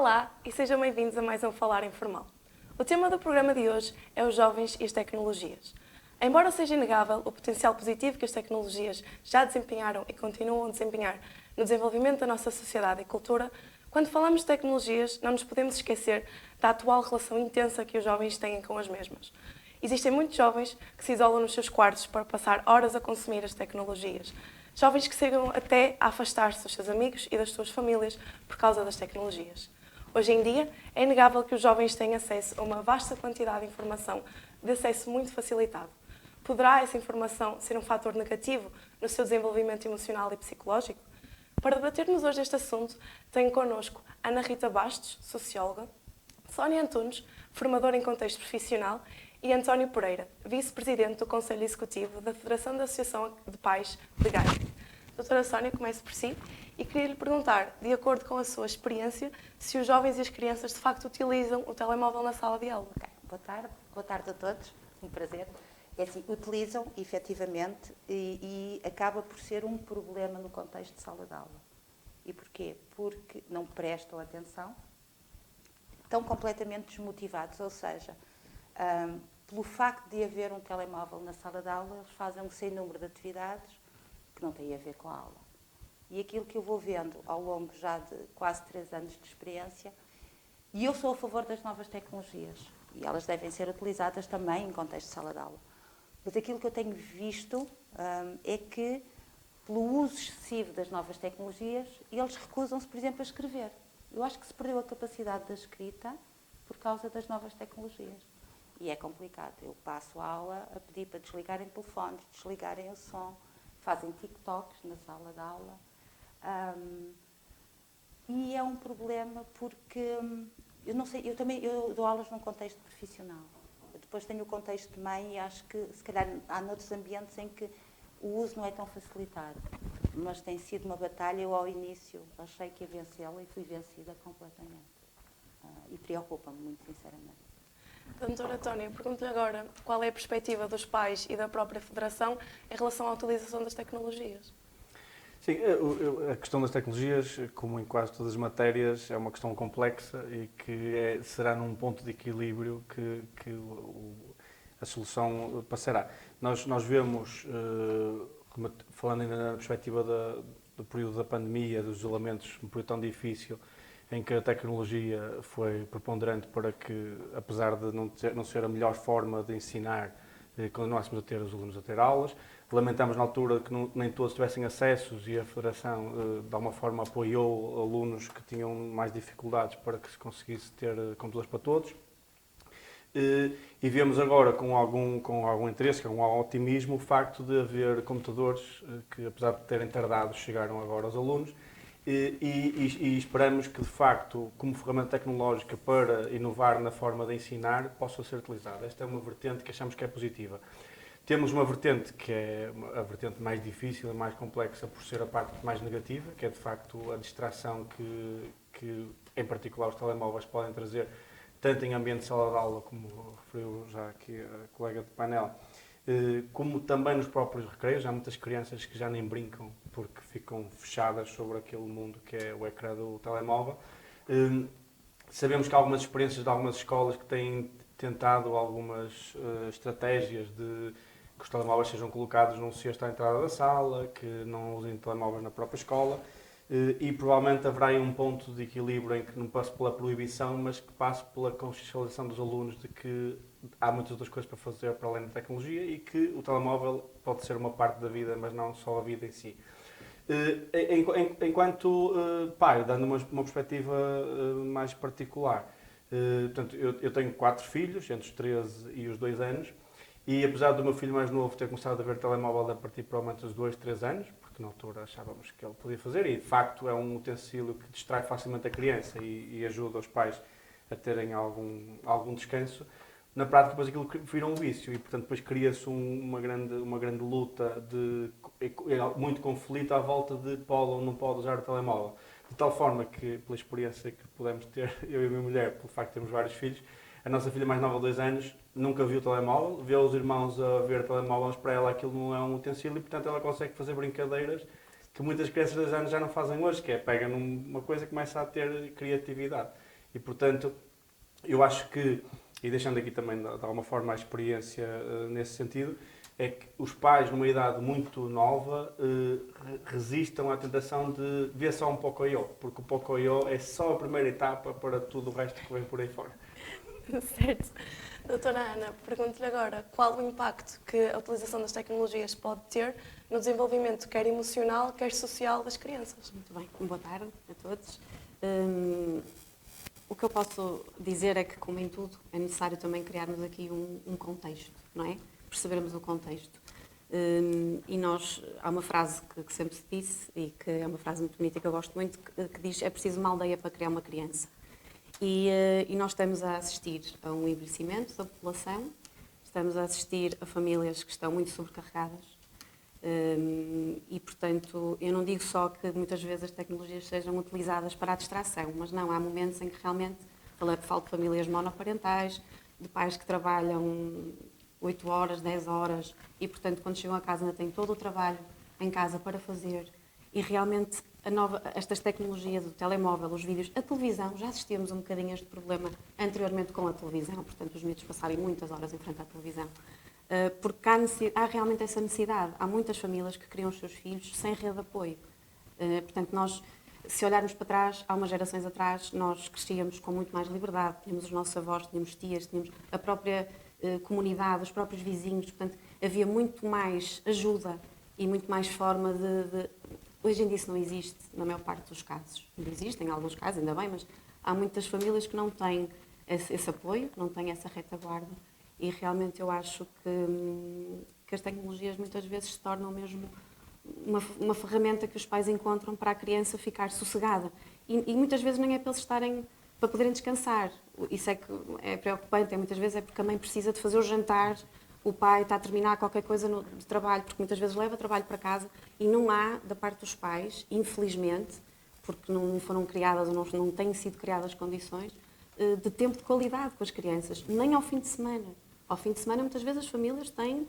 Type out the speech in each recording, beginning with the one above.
Olá e sejam bem-vindos a mais um Falar Informal. O tema do programa de hoje é os jovens e as tecnologias. Embora seja inegável o potencial positivo que as tecnologias já desempenharam e continuam a desempenhar no desenvolvimento da nossa sociedade e cultura, quando falamos de tecnologias não nos podemos esquecer da atual relação intensa que os jovens têm com as mesmas. Existem muitos jovens que se isolam nos seus quartos para passar horas a consumir as tecnologias. Jovens que chegam até a afastar-se dos seus amigos e das suas famílias por causa das tecnologias. Hoje em dia, é inegável que os jovens têm acesso a uma vasta quantidade de informação de acesso muito facilitado. Poderá essa informação ser um fator negativo no seu desenvolvimento emocional e psicológico? Para debatermos hoje este assunto, tenho connosco Ana Rita Bastos, socióloga, Sónia Antunes, formadora em contexto profissional, e António Pereira, vice-presidente do Conselho Executivo da Federação da Associação de Pais de Gaia. Doutora Sónia, começo por si e queria-lhe perguntar, de acordo com a sua experiência, se os jovens e as crianças de facto utilizam o telemóvel na sala de aula. Okay. Boa tarde a todos, um prazer. É assim, utilizam efetivamente e acaba por ser um problema no contexto de sala de aula. E porquê? Porque não prestam atenção, estão completamente desmotivados, ou seja, pelo facto de haver um telemóvel na sala de aula, eles fazem um sem número de atividades que não têm a ver com a aula. E aquilo que eu vou vendo ao longo já de quase 3 anos de experiência, e eu sou a favor das novas tecnologias, e elas devem ser utilizadas também em contexto de sala de aula. Mas aquilo que eu tenho visto é que, pelo uso excessivo das novas tecnologias, eles recusam-se, por exemplo, a escrever. Eu acho que se perdeu a capacidade da escrita por causa das novas tecnologias. E é complicado. Eu passo a aula a pedir para desligarem telefones, desligarem o som, fazem TikToks na sala de aula. E é um problema porque, eu não sei, eu dou aulas num contexto profissional. Eu depois tenho o contexto de mãe e acho que, se calhar, há noutros ambientes em que o uso não é tão facilitado. Mas tem sido uma batalha. Eu, ao início, achei que ia vencê-la e fui vencida completamente. E preocupa-me muito, sinceramente. Doutora Antónia, pergunto-lhe agora qual é a perspectiva dos pais e da própria Federação em relação à utilização das tecnologias. Sim, a questão das tecnologias, como em quase todas as matérias, é uma questão complexa e que será num ponto de equilíbrio que a solução passará. Nós vemos, falando ainda na perspectiva do período da pandemia, dos isolamentos, um período tão difícil, em que a tecnologia foi preponderante para que, apesar de não ser a melhor forma de ensinar, continuássemos a ter os alunos a ter aulas. Lamentamos na altura que nem todos tivessem acessos e a Federação, de alguma forma, apoiou alunos que tinham mais dificuldades para que se conseguisse ter computadores para todos. E vemos agora com algum interesse, com algum otimismo, o facto de haver computadores que, apesar de terem tardado, chegaram agora aos alunos. E esperamos que, de facto, como ferramenta tecnológica para inovar na forma de ensinar, possa ser utilizada. Esta é uma vertente que achamos que é positiva. Temos uma vertente que é a vertente mais difícil, a mais complexa, por ser a parte mais negativa, que é, de facto, a distração que em particular, os telemóveis podem trazer, tanto em ambiente de sala de aula, como referiu já aqui a colega de painel, como também nos próprios recreios. Há muitas crianças que já nem brincam porque ficam fechadas sobre aquele mundo que é o ecrã do telemóvel. Sabemos que há algumas experiências de algumas escolas que têm tentado algumas estratégias de que os telemóveis sejam colocados num cesto à entrada da sala, que não usem telemóveis na própria escola. E provavelmente haverá aí um ponto de equilíbrio em que não passe pela proibição, mas que passe pela consciencialização dos alunos de que há muitas outras coisas para fazer para além da tecnologia e que o telemóvel pode ser uma parte da vida, mas não só a vida em si. Enquanto pai, dando uma perspectiva mais particular, portanto, eu tenho 4 filhos, entre os 13 e os 2 anos, e apesar do meu filho mais novo ter começado a ver telemóvel a partir provavelmente dos 2, 3 anos, porque na altura achávamos que ele podia fazer, e de facto é um utensílio que distrai facilmente a criança e ajuda os pais a terem algum descanso, na prática depois aquilo vira um vício e portanto depois cria-se uma grande luta, muito conflito à volta de pode ou não pode usar o telemóvel. De tal forma que, pela experiência que pudemos ter, eu e a minha mulher, pelo facto de termos vários filhos, a nossa filha mais nova de 2 anos nunca viu o telemóvel, vê os irmãos a ver telemóveis, para ela aquilo não é um utensílio e portanto ela consegue fazer brincadeiras que muitas crianças de 2 anos já não fazem hoje, que é pega numa coisa e começa a ter criatividade. E, portanto, eu acho que, e deixando aqui também de alguma forma a experiência nesse sentido, é que os pais, numa idade muito nova, resistam à tentação de ver só um Pocoyo, porque o Pocoyo é só a primeira etapa para tudo o resto que vem por aí fora. Certo. Doutora Ana, pergunto-lhe agora qual o impacto que a utilização das tecnologias pode ter no desenvolvimento quer emocional, quer social das crianças. Muito bem, boa tarde a todos. O que eu posso dizer é que, como em tudo, é necessário também criarmos aqui um contexto, não é? Percebermos o contexto. E nós, há uma frase que sempre se disse, e que é uma frase muito bonita que eu gosto muito, que diz: é preciso uma aldeia para criar uma criança. E nós estamos a assistir a um envelhecimento da população, estamos a assistir a famílias que estão muito sobrecarregadas e, portanto, eu não digo só que muitas vezes as tecnologias sejam utilizadas para a distração, mas não, há momentos em que realmente, falo de famílias monoparentais, de pais que trabalham 8 horas, 10 horas e, portanto, quando chegam a casa ainda têm todo o trabalho em casa para fazer e realmente estas tecnologias, o telemóvel, os vídeos, a televisão, já assistíamos um bocadinho a este problema anteriormente com a televisão, portanto os miúdos passarem muitas horas em frente à televisão, porque há realmente essa necessidade. Há muitas famílias que criam os seus filhos sem rede de apoio. Portanto, nós, se olharmos para trás, há umas gerações atrás, nós crescíamos com muito mais liberdade, tínhamos os nossos avós, tínhamos tias, tínhamos a própria comunidade, os próprios vizinhos, portanto, havia muito mais ajuda e muito mais forma de hoje em dia isso não existe, na maior parte dos casos. Ainda existe, em alguns casos, ainda bem, mas há muitas famílias que não têm esse apoio, não têm essa retaguarda. E realmente eu acho que as tecnologias muitas vezes se tornam mesmo uma ferramenta que os pais encontram para a criança ficar sossegada. E muitas vezes nem é para eles estarem, para poderem descansar. Isso é que é preocupante, muitas vezes é porque a mãe precisa de fazer o jantar, o pai está a terminar qualquer coisa de trabalho, porque muitas vezes leva trabalho para casa e não há, da parte dos pais, infelizmente, porque não foram criadas ou não têm sido criadas condições, de tempo de qualidade com as crianças, nem ao fim de semana. Ao fim de semana, muitas vezes as famílias têm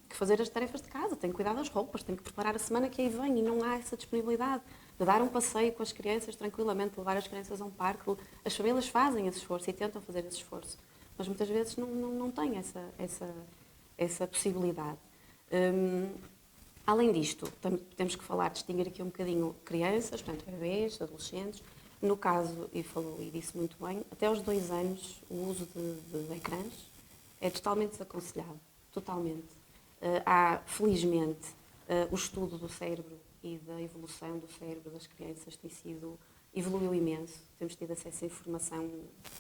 que fazer as tarefas de casa, têm que cuidar das roupas, têm que preparar a semana que aí vem e não há essa disponibilidade de dar um passeio com as crianças tranquilamente, levar as crianças a um parque. As famílias fazem esse esforço e tentam fazer esse esforço. Mas muitas vezes não têm essa possibilidade. Além disto, temos que distinguir aqui um bocadinho crianças, portanto, bebês, adolescentes. No caso, e disse muito bem, até aos 2 anos o uso de ecrãs é totalmente desaconselhado, totalmente. Há, felizmente, o estudo do cérebro e da evolução do cérebro das crianças evoluiu imenso. Temos tido acesso a informação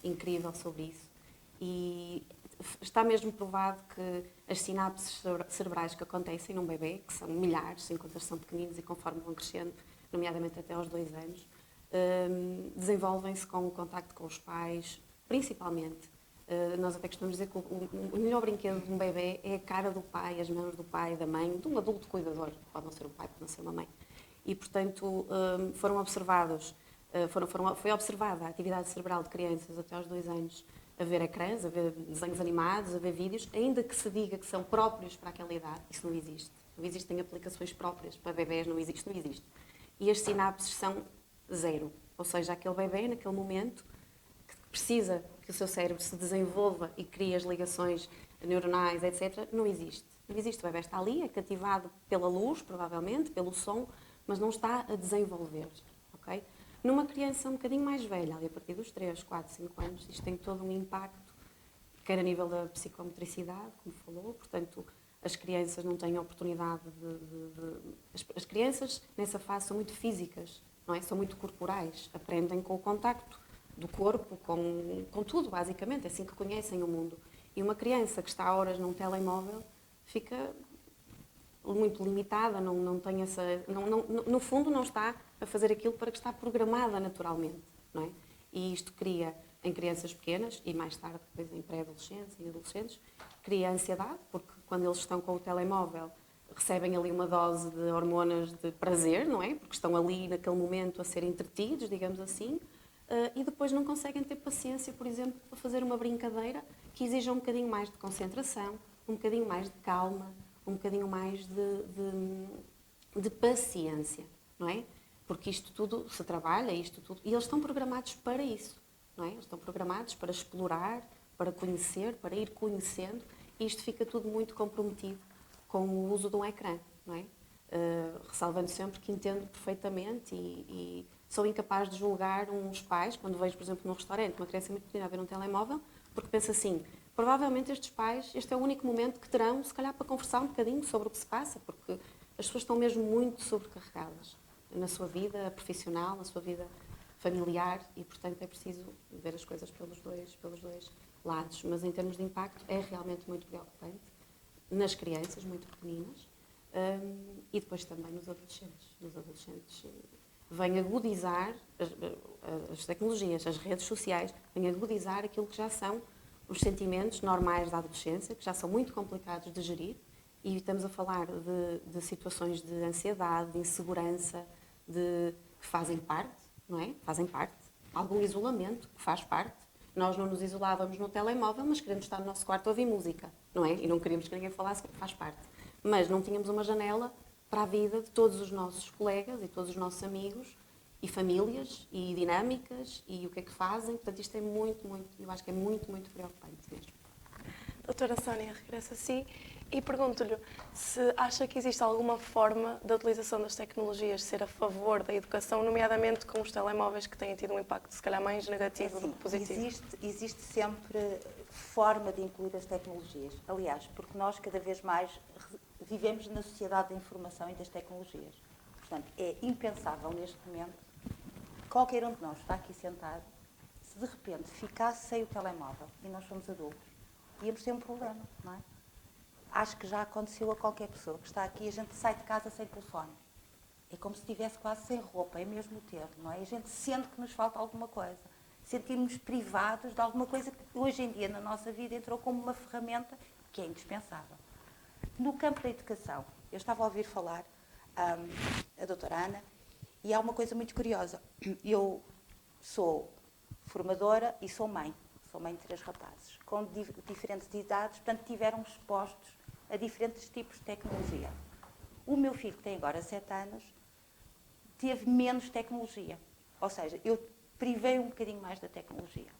incrível sobre isso. E está mesmo provado que as sinapses cerebrais que acontecem num bebê, que são milhares, enquanto são pequeninos e conforme vão crescendo, nomeadamente até aos 2 anos, desenvolvem-se com o contacto com os pais, principalmente. Nós até costumamos dizer que o melhor brinquedo de um bebê é a cara do pai, as mãos do pai, da mãe, de um adulto cuidador, pode não ser o pai, pode não ser uma mãe. E, portanto, foi observada a atividade cerebral de crianças até aos 2 anos, a ver ecrãs, a ver desenhos animados, a ver vídeos, ainda que se diga que são próprios para aquela idade, isso não existe. Não existem aplicações próprias para bebés, não existe. E as sinapses são 0. Ou seja, aquele bebê, naquele momento, que precisa que o seu cérebro se desenvolva e crie as ligações neuronais, etc., não existe. Não existe. O bebê está ali, é cativado pela luz, provavelmente, pelo som, mas não está a desenvolver. Okay? Numa criança um bocadinho mais velha, ali a partir dos 3, 4, 5 anos, isto tem todo um impacto, quer a nível da psicomotricidade, como falou, portanto, as crianças não têm oportunidade As crianças, nessa fase, são muito físicas, não é? São muito corporais, aprendem com o contacto do corpo, com tudo, basicamente, é assim que conhecem o mundo. E uma criança que está horas num telemóvel fica muito limitada, não tem essa... no fundo, não está a fazer aquilo para que está programada naturalmente, não é? E isto cria, em crianças pequenas, e mais tarde, depois em pré-adolescentes e adolescentes, cria ansiedade, porque quando eles estão com o telemóvel, recebem ali uma dose de hormonas de prazer, não é? Porque estão ali, naquele momento, a ser entretidos, digamos assim, e depois não conseguem ter paciência, por exemplo, para fazer uma brincadeira que exija um bocadinho mais de concentração, um bocadinho mais de calma, um bocadinho mais de paciência, não é? Porque isto tudo se trabalha, isto tudo, e eles estão programados para isso, não é? Eles estão programados para explorar, para conhecer, para ir conhecendo, e isto fica tudo muito comprometido com o uso de um ecrã, não é? Ressalvando sempre que entendo perfeitamente e sou incapaz de julgar uns pais, quando vejo, por exemplo, num restaurante, uma criança muito pequena a ver um telemóvel, porque penso assim, provavelmente estes pais, este é o único momento que terão, se calhar, para conversar um bocadinho sobre o que se passa, porque as pessoas estão mesmo muito sobrecarregadas na sua vida profissional, na sua vida familiar e, portanto, é preciso ver as coisas pelos dois lados. Mas, em termos de impacto, é realmente muito preocupante nas crianças muito pequeninas e depois também nos adolescentes. Nos adolescentes vem agudizar as tecnologias, as redes sociais, vêm agudizar aquilo que já são os sentimentos normais da adolescência, que já são muito complicados de gerir, e estamos a falar de situações de ansiedade, de insegurança, que fazem parte, não é? Fazem parte. Algum isolamento, que faz parte. Nós não nos isolávamos no telemóvel, mas queremos estar no nosso quarto a ouvir música, não é? E não queríamos que ninguém falasse, faz parte. Mas não tínhamos uma janela para a vida de todos os nossos colegas e todos os nossos amigos e famílias e dinâmicas e o que é que fazem. Portanto, isto é muito, eu acho que é muito, muito preocupante mesmo. Doutora Sónia, regresso a si e pergunto-lhe se acha que existe alguma forma da utilização das tecnologias ser a favor da educação, nomeadamente com os telemóveis que têm tido um impacto, se calhar, mais negativo do que positivo. Existe sempre forma de incluir as tecnologias. Aliás, porque nós cada vez mais vivemos na sociedade da informação e das tecnologias. Portanto, é impensável neste momento qualquer um de nós está aqui sentado, se de repente ficasse sem o telemóvel e nós somos adultos, íamos ter um problema, não é? Acho que já aconteceu a qualquer pessoa que está aqui, a gente sai de casa sem telefone. É como se estivesse quase sem roupa, é mesmo o termo, não é? A gente sente que nos falta alguma coisa. Sentimos-nos privados de alguma coisa que hoje em dia na nossa vida entrou como uma ferramenta que é indispensável. No campo da educação, eu estava a ouvir falar a doutora Ana, e há uma coisa muito curiosa. Eu sou formadora e sou mãe de 3 rapazes, com diferentes idades, portanto tiveram expostos a diferentes tipos de tecnologia. O meu filho, que tem agora 7 anos, teve menos tecnologia, ou seja, eu privei um bocadinho mais da tecnologia.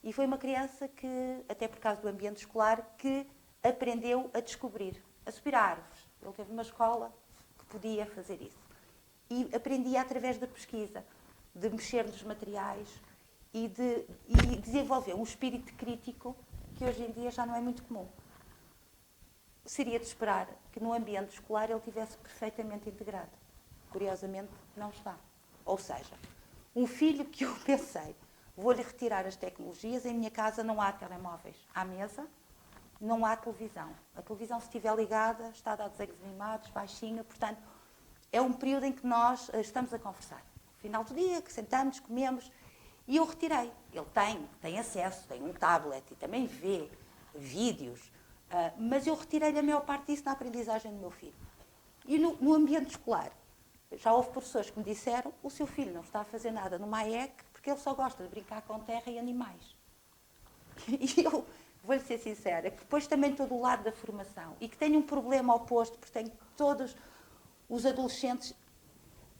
E foi uma criança que, até por causa do ambiente escolar, que aprendeu a descobrir, a subir a árvores. Ele teve uma escola que podia fazer isso. E aprendia através da pesquisa, de mexer nos materiais e desenvolver um espírito crítico que hoje em dia já não é muito comum. Seria de esperar que no ambiente escolar ele tivesse perfeitamente integrado. Curiosamente, não está. Ou seja, um filho que eu pensei, vou-lhe retirar as tecnologias, em minha casa não há telemóveis. Há mesa, não há televisão. A televisão, se estiver ligada, está a dar desenhos animados, baixinho, portanto, é um período em que nós estamos a conversar. No final do dia, que sentamos, comemos, e eu retirei. Ele tem acesso, tem um tablet e também vê vídeos, mas eu retirei-lhe a maior parte disso na aprendizagem do meu filho. E no ambiente escolar, já houve professores que me disseram: o seu filho não está a fazer nada no MAEC porque ele só gosta de brincar com terra e animais. E eu vou-lhe ser sincera, que depois também estou do lado da formação e que tenho um problema oposto, porque tenho todos os adolescentes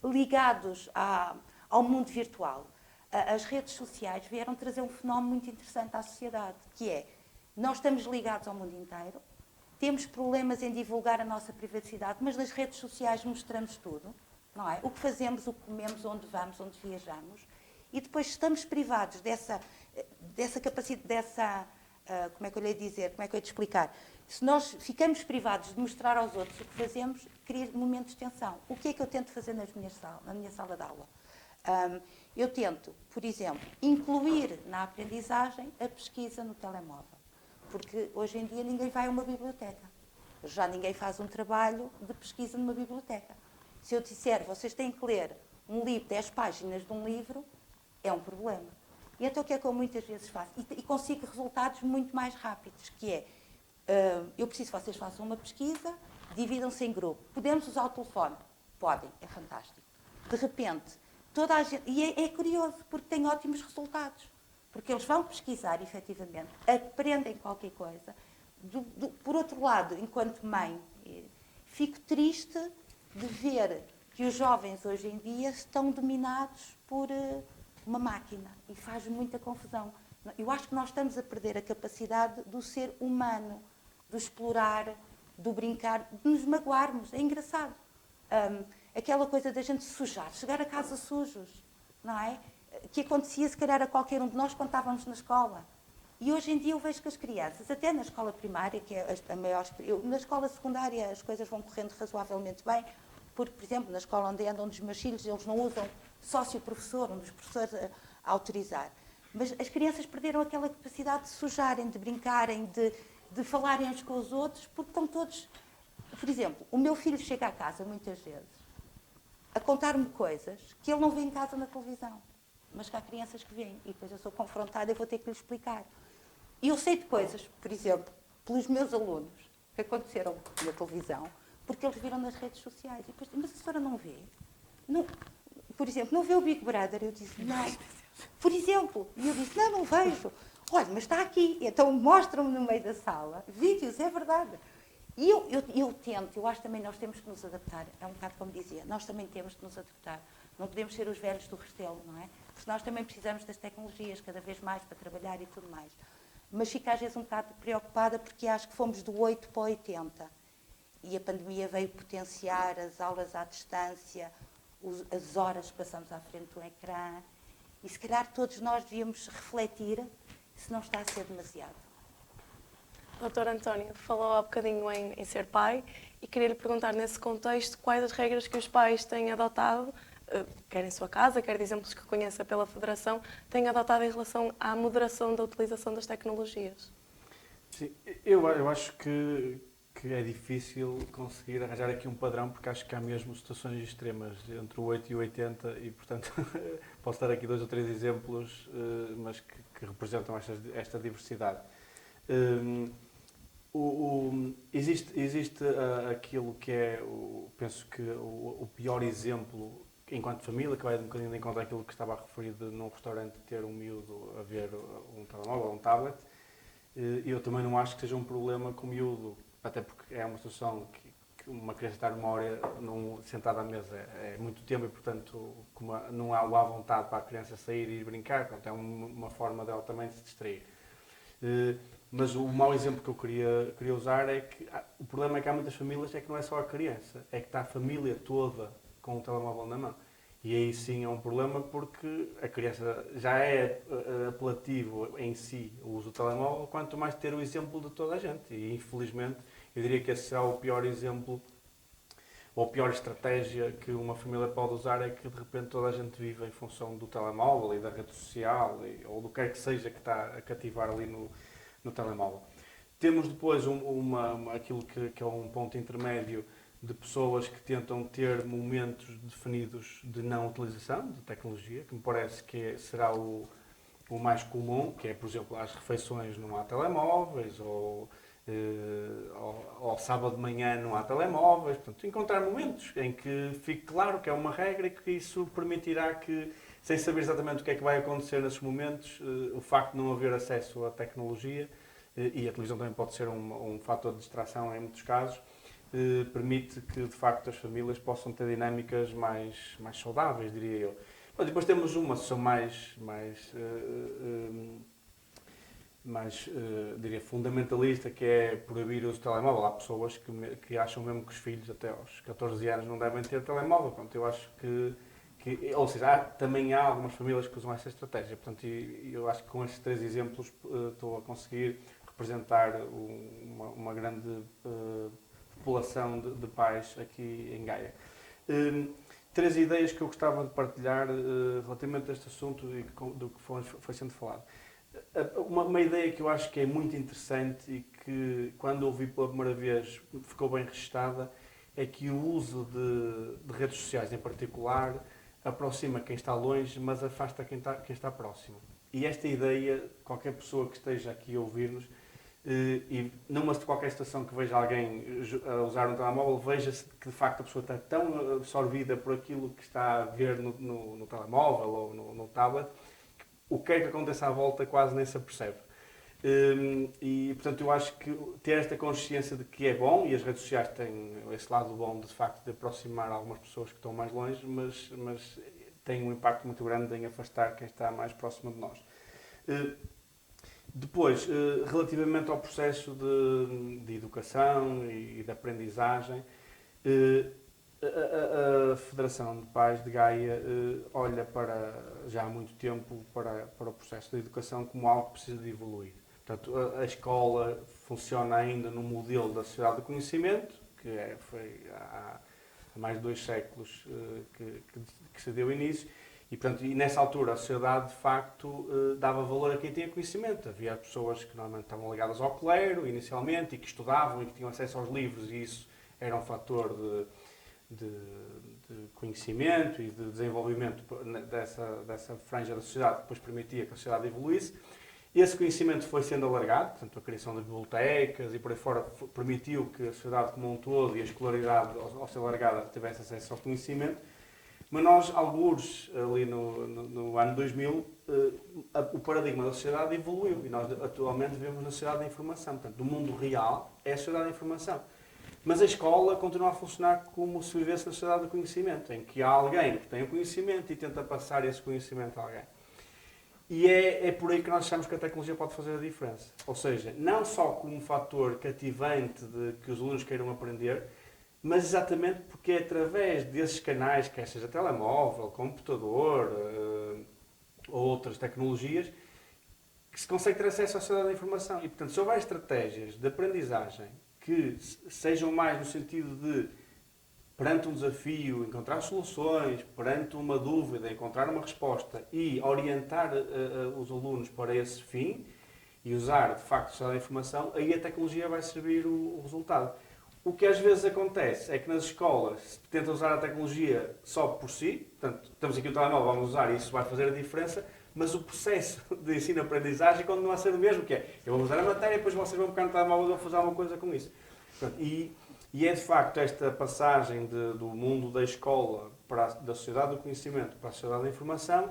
ligados ao mundo virtual. As redes sociais vieram trazer um fenómeno muito interessante à sociedade, que é, nós estamos ligados ao mundo inteiro, temos problemas em divulgar a nossa privacidade, mas nas redes sociais mostramos tudo, não é? O que fazemos, o que comemos, onde vamos, onde viajamos, e depois estamos privados dessa capacidade, como é que eu lhe ia dizer, como é que eu ia te explicar? Se nós ficamos privados de mostrar aos outros o que fazemos, cria momentos de tensão. O que é que eu tento fazer na minha sala de aula? Eu tento, por exemplo, incluir na aprendizagem a pesquisa no telemóvel. Porque hoje em dia ninguém vai a uma biblioteca. Já ninguém faz um trabalho de pesquisa numa biblioteca. Se eu disser, vocês têm que ler um livro, 10 páginas de um livro, é um problema. E então o que é que eu muitas vezes faço? E consigo resultados muito mais rápidos, que é, eu preciso que vocês façam uma pesquisa, dividam-se em grupo. Podemos usar o telefone? Podem, é fantástico. De repente, toda a gente... E é curioso, porque tem ótimos resultados. Porque eles vão pesquisar, efetivamente, aprendem qualquer coisa. Por outro lado, enquanto mãe, fico triste de ver que os jovens hoje em dia estão dominados por uma máquina e faz muita confusão. Eu acho que nós estamos a perder a capacidade do ser humano, de explorar, do brincar, de nos magoarmos. É engraçado. Aquela coisa da gente sujar, chegar a casa sujos, não é? Que acontecia se calhar a qualquer um de nós quando estávamos na escola. E hoje em dia eu vejo que as crianças, até na escola primária, que é a maior... na escola secundária as coisas vão correndo razoavelmente bem, porque, por exemplo, na escola onde andam dos meus filhos, eles não usam sócio-professor, um dos professores a autorizar. Mas as crianças perderam aquela capacidade de sujarem, de brincarem, de falarem uns com os outros, porque estão todos... Por exemplo, o meu filho chega à casa, muitas vezes, a contar-me coisas que ele não vê em casa na televisão, mas que há crianças que veem, e depois eu sou confrontada e vou ter que lhe explicar. E eu sei de coisas, por exemplo, pelos meus alunos, que aconteceram na televisão, porque eles viram nas redes sociais. E depois, mas a senhora não vê? Não, por exemplo, não vê o Big Brother? Eu disse, não. Por exemplo, e eu disse, não vejo. Olha, mas está aqui. Então mostram-me no meio da sala vídeos, é verdade. E eu tento, eu acho que também nós temos que nos adaptar. É um bocado como dizia, nós também temos que nos adaptar. Não podemos ser os velhos do Restelo, não é? Porque nós também precisamos das tecnologias cada vez mais para trabalhar e tudo mais. Mas fico às vezes um bocado preocupada porque acho que fomos do 8 para o 80. E a pandemia veio potenciar as aulas à distância, as horas que passamos à frente do ecrã. E se calhar todos nós devíamos refletir se não está a ser demasiado. Doutor António, falou há bocadinho em ser pai e queria lhe perguntar nesse contexto quais as regras que os pais têm adotado, quer em sua casa, quer de exemplos que conheça pela Federação, têm adotado em relação à moderação da utilização das tecnologias. Sim, eu acho que é difícil conseguir arranjar aqui um padrão, porque acho que há mesmo situações extremas entre o 8 e o 80 e, portanto, posso dar aqui 2 ou 3 exemplos, mas que representam esta diversidade. Existe aquilo que é, penso que o pior exemplo enquanto família, que vai um bocadinho de encontro àquilo que estava a referir de num restaurante ter um miúdo a ver um telemóvel ou um tablet. Eu também não acho que seja um problema com o miúdo, até porque é uma situação que uma criança estar 1 hora sentada à mesa é muito tempo e, portanto, como não há vontade para a criança sair e ir brincar, portanto, é uma forma dela também se distrair. Mas o mau exemplo que eu queria usar é que o problema é que há muitas famílias é que não é só a criança, é que está a família toda com o telemóvel na mão. E aí sim é um problema porque a criança já é apelativo em si o uso do telemóvel, quanto mais ter o exemplo de toda a gente. E infelizmente eu diria que esse será o pior exemplo ou a pior estratégia que uma família pode usar, é que de repente toda a gente vive em função do telemóvel e da rede social ou do que quer que seja que está a cativar ali no telemóvel. Temos depois aquilo que é um ponto intermédio de pessoas que tentam ter momentos definidos de não utilização de tecnologia, que me parece que será o mais comum, que é, por exemplo, às refeições não há telemóveis, ou ao sábado de manhã não há telemóveis. Portanto, encontrar momentos em que fique claro que é uma regra e que isso permitirá que, sem saber exatamente o que é que vai acontecer nesses momentos, o facto de não haver acesso à tecnologia, e a televisão também pode ser um fator de distração em muitos casos, permite que, de facto, as famílias possam ter dinâmicas mais saudáveis, diria eu. Mas depois temos uma sessão diria, fundamentalista, que é proibir o uso do telemóvel. Há pessoas que acham mesmo que os filhos, até aos 14 anos, não devem ter telemóvel. Portanto, eu acho ou seja, também há algumas famílias que usam essa estratégia. Portanto, eu acho que com estes 3 exemplos estou a conseguir representar uma grande população de pais aqui em Gaia. 3 ideias que eu gostava de partilhar relativamente a este assunto e do que foi sendo falado. Uma ideia que eu acho que é muito interessante e que, quando ouvi pela primeira vez, ficou bem registada, é que o uso de redes sociais, em particular, aproxima quem está longe, mas afasta quem está próximo. E esta ideia, qualquer pessoa que esteja aqui a ouvir-nos, e numa de qualquer situação que veja alguém a usar um telemóvel, veja-se que de facto a pessoa está tão absorvida por aquilo que está a ver no telemóvel ou no tablet, que o que é que acontece à volta quase nem se apercebe. E, portanto, eu acho que ter esta consciência de que é bom, e as redes sociais têm esse lado bom, de facto, de aproximar algumas pessoas que estão mais longe, mas tem um impacto muito grande em afastar quem está mais próximo de nós. Depois, relativamente ao processo de educação e de aprendizagem, a Federação de Pais de Gaia olha já há muito tempo para o processo de educação como algo que precisa de evoluir. Portanto, a escola funciona ainda no modelo da sociedade do conhecimento, que foi há mais de 2 séculos que se deu início, e, portanto, e nessa altura a sociedade, de facto, dava valor a quem tinha conhecimento. Havia pessoas que normalmente estavam ligadas ao clero, inicialmente, e que estudavam e que tinham acesso aos livros, e isso era um fator de conhecimento e de desenvolvimento dessa franja da sociedade, que depois permitia que a sociedade evoluísse. Esse conhecimento foi sendo alargado, portanto, a criação de bibliotecas e por aí fora permitiu que a sociedade como um todo e a escolaridade, ao ser alargada, tivesse acesso ao conhecimento. Mas nós, algures, ali no ano 2000, o paradigma da sociedade evoluiu e nós atualmente vivemos na sociedade da informação. Portanto, o mundo real é a sociedade da informação. Mas a escola continua a funcionar como se vivesse na sociedade do conhecimento, em que há alguém que tem o conhecimento e tenta passar esse conhecimento a alguém. E é por aí que nós achamos que a tecnologia pode fazer a diferença. Ou seja, não só como um fator cativante de que os alunos queiram aprender, mas exatamente porque é através desses canais, quer seja telemóvel, computador ou outras tecnologias, que se consegue ter acesso à sociedade da informação. E, portanto, se houver estratégias de aprendizagem que sejam mais no sentido de, perante um desafio, encontrar soluções, perante uma dúvida, encontrar uma resposta e orientar os alunos para esse fim e usar, de facto, a sociedade da informação, aí a tecnologia vai servir o resultado. O que às vezes acontece é que nas escolas se tenta usar a tecnologia só por si, portanto, temos aqui o telemóvel, vamos usar e isso vai fazer a diferença, mas o processo de ensino-aprendizagem continua a ser o mesmo, que é, eu vou usar a matéria, depois vocês vão ficar no telemóvel e vão fazer alguma coisa com isso. Portanto, e é de facto esta passagem do mundo da escola, da sociedade do conhecimento para a sociedade da informação,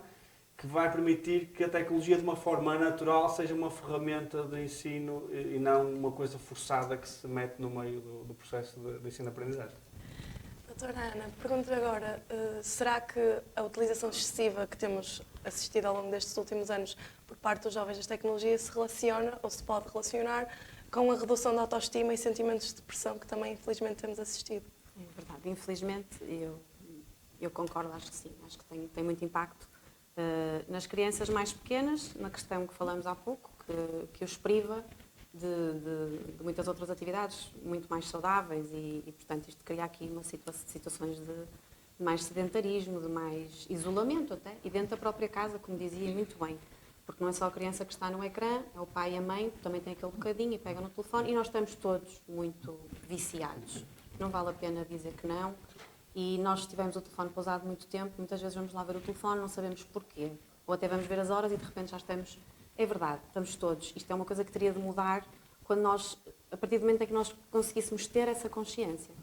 que vai permitir que a tecnologia, de uma forma natural, seja uma ferramenta de ensino e não uma coisa forçada que se mete no meio do processo de ensino-aprendizagem. Doutora Ana, pergunto agora, será que a utilização excessiva que temos assistido ao longo destes últimos anos por parte dos jovens das tecnologias se relaciona ou se pode relacionar com a redução da autoestima e sentimentos de depressão que também, infelizmente, temos assistido? É verdade, infelizmente, eu concordo, acho que sim, acho que tem muito impacto. Nas crianças mais pequenas, na questão que falamos há pouco, que os priva de muitas outras atividades muito mais saudáveis e portanto, isto cria aqui uma situações de mais sedentarismo, de mais isolamento até, e dentro da própria casa, como dizia muito bem, porque não é só a criança que está no ecrã, é o pai e a mãe, que também tem aquele bocadinho e pega no telefone, e nós estamos todos muito viciados. Não vale a pena dizer que não. E nós tivemos o telefone pousado muito tempo, muitas vezes vamos lá ver o telefone, não sabemos porquê. Ou até vamos ver as horas e de repente já estamos... É verdade, estamos todos. Isto é uma coisa que teria de mudar quando nós, a partir do momento em que nós conseguíssemos ter essa consciência.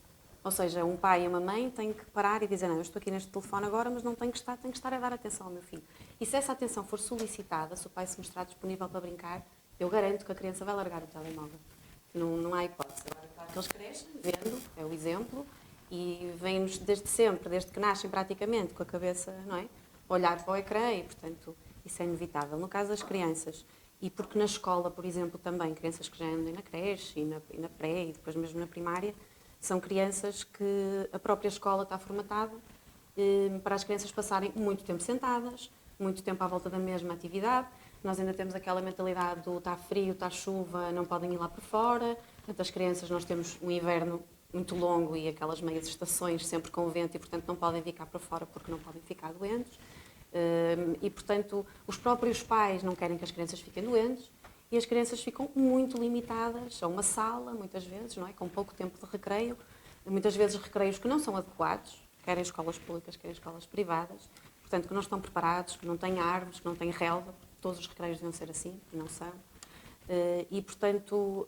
Ou seja, um pai e uma mãe têm que parar e dizer, não, eu estou aqui neste telefone agora, mas não tenho que estar a dar atenção ao meu filho. E se essa atenção for solicitada, se o pai se mostrar disponível para brincar, eu garanto que a criança vai largar o telemóvel. Não há hipótese. Agora, claro que eles crescem, vendo, é o exemplo, e vêm-nos desde sempre, desde que nascem praticamente, com a cabeça, não é? Olhar para o ecrã e, portanto, isso é inevitável. No caso das crianças, e porque na escola, por exemplo, também, crianças que já andam na creche e na pré e depois mesmo na primária, são crianças que a própria escola está formatada para as crianças passarem muito tempo sentadas, muito tempo à volta da mesma atividade. Nós ainda temos aquela mentalidade do está frio, está chuva, não podem ir lá por fora. Portanto, as crianças, nós temos um inverno muito longo e aquelas meias estações sempre com vento e, portanto, não podem ficar para fora porque não podem ficar doentes. E, portanto, os próprios pais não querem que as crianças fiquem doentes e as crianças ficam muito limitadas a uma sala, muitas vezes, não é? Com pouco tempo de recreio, muitas vezes recreios que não são adequados, quer em escolas públicas, quer em escolas privadas, portanto, que não estão preparados, que não têm árvores, que não têm relva, todos os recreios deviam ser assim, e não são. E, portanto,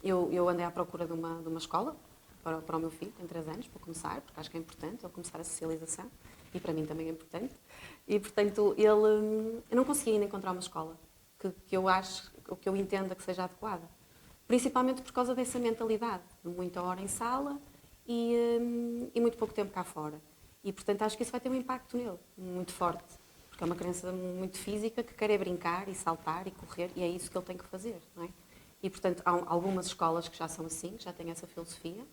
eu andei à procura de uma escola para o meu filho, tem 3 anos, para começar, porque acho que é importante ele começar a socialização, e para mim também é importante. E, portanto, eu não conseguia ainda encontrar uma escola. que eu acho, ou que eu entenda que seja adequada. Principalmente por causa dessa mentalidade, de muita hora em sala e muito pouco tempo cá fora. E, portanto, acho que isso vai ter um impacto nele, muito forte. Porque é uma criança muito física que quer é brincar e saltar e correr, e é isso que ele tem que fazer, não é? E, portanto, há algumas escolas que já são assim, que já têm essa filosofia.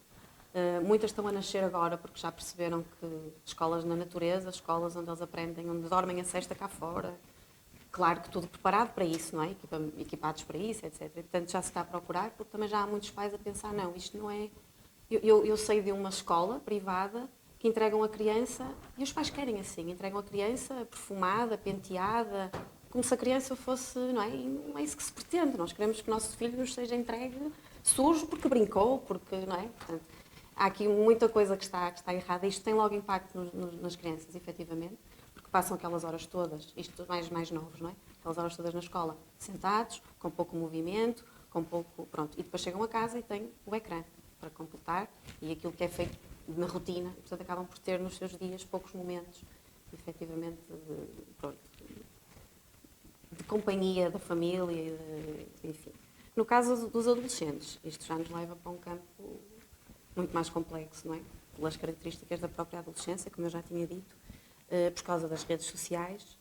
Muitas estão a nascer agora porque já perceberam que escolas na natureza, escolas onde eles aprendem, onde dormem a sesta cá fora, claro que tudo preparado para isso, não é? Equipados para isso, etc. E, portanto, já se está a procurar, porque também já há muitos pais a pensar, não, isto não é... Eu sei de uma escola privada que entregam a criança, e os pais querem assim, entregam a criança perfumada, penteada, como se a criança fosse, não é? E não é isso que se pretende. Nós queremos que o nosso filho nos seja entregue sujo porque brincou, porque, não é? Portanto, há aqui muita coisa que está errada. Isto tem logo impacto nas crianças, efetivamente, porque passam aquelas horas todas, isto mais novos, não é? Aquelas horas todas na escola, sentados, com pouco movimento, com pouco... Pronto. E depois chegam a casa e têm o ecrã para completar e aquilo que é feito na rotina, e, portanto, acabam por ter nos seus dias poucos momentos, efetivamente, de companhia da família, enfim. No caso dos adolescentes, isto já nos leva para um campo muito mais complexo, não é? Pelas características da própria adolescência, como eu já tinha dito, por causa das redes sociais,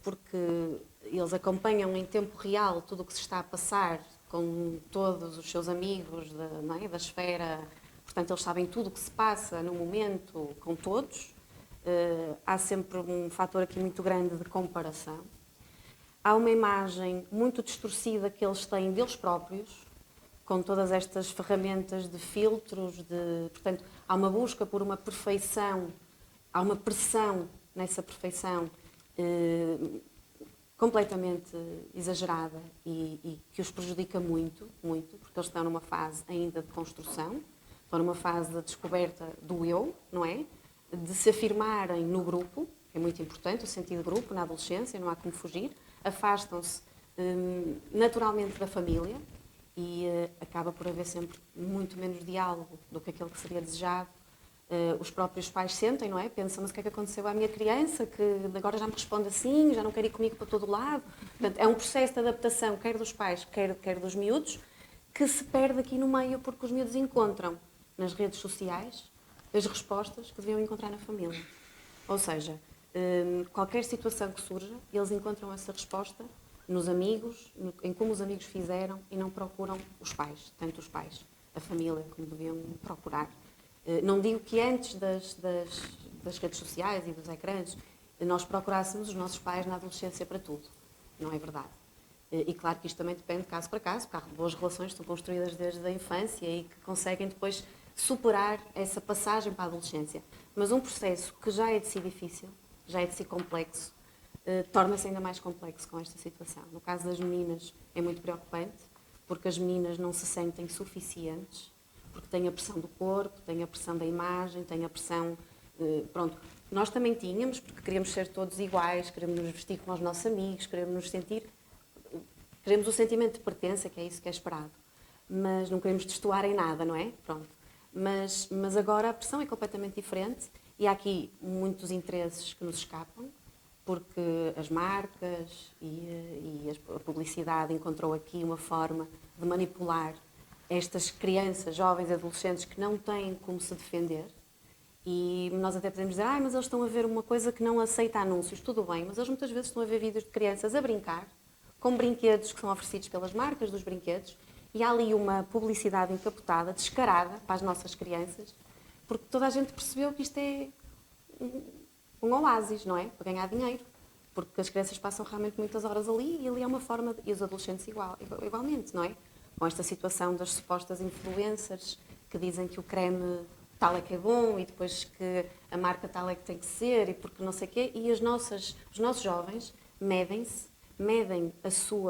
porque eles acompanham em tempo real tudo o que se está a passar com todos os seus amigos não é? Da esfera, portanto, eles sabem tudo o que se passa no momento com todos. Há sempre um fator aqui muito grande de comparação. Há uma imagem muito distorcida que eles têm deles próprios, com todas estas ferramentas de filtros, portanto, há uma busca por uma perfeição, há uma pressão nessa perfeição completamente exagerada e que os prejudica muito, muito, porque eles estão numa fase ainda de construção, estão numa fase de descoberta do eu, não é? De se afirmarem no grupo, é muito importante, o sentido de grupo na adolescência, não há como fugir, afastam-se naturalmente da família e acaba por haver sempre muito menos diálogo do que aquele que seria desejado. Os próprios pais sentem, não é? Pensam, mas o que é que aconteceu à minha criança, que agora já me responde assim, já não quer ir comigo para todo lado. Portanto, é um processo de adaptação, quer dos pais, quer dos miúdos, que se perde aqui no meio porque os miúdos encontram nas redes sociais as respostas que deviam encontrar na família. Ou seja, qualquer situação que surja, eles encontram essa resposta nos amigos, em como os amigos fizeram e não procuram os pais, tanto os pais, a família, como deviam procurar. Não digo que antes das redes sociais e dos ecrãs nós procurássemos os nossos pais na adolescência para tudo. Não é verdade. E claro que isto também depende de caso para caso, porque há boas relações que estão construídas desde a infância e que conseguem depois superar essa passagem para a adolescência. Mas um processo que já é de si difícil, já é de si complexo, torna-se ainda mais complexo com esta situação. No caso das meninas é muito preocupante, porque as meninas não se sentem suficientes, porque têm a pressão do corpo, têm a pressão da imagem, têm a pressão... Pronto, nós também tínhamos, porque queríamos ser todos iguais, queremos nos vestir como os nossos amigos, queremos nos sentir... Queremos o sentimento de pertença, que é isso que é esperado. Mas não queremos destoar em nada, não é? Pronto. Mas agora a pressão é completamente diferente e há aqui muitos interesses que nos escapam, porque as marcas e a publicidade encontrou aqui uma forma de manipular estas crianças, jovens, adolescentes que não têm como se defender. E nós até podemos dizer, mas eles estão a ver uma coisa que não aceita anúncios. Tudo bem, mas eles muitas vezes estão a ver vídeos de crianças a brincar, com brinquedos que são oferecidos pelas marcas dos brinquedos, e há ali uma publicidade encapotada, descarada, para as nossas crianças, porque toda a gente percebeu que isto é um oásis, não é? Para ganhar dinheiro. Porque as crianças passam realmente muitas horas ali e ali é uma forma, e os adolescentes igualmente, não é? Com esta situação das supostas influencers que dizem que o creme tal é que é bom e depois que a marca tal é que tem que ser e porque não sei o quê, e os nossos jovens medem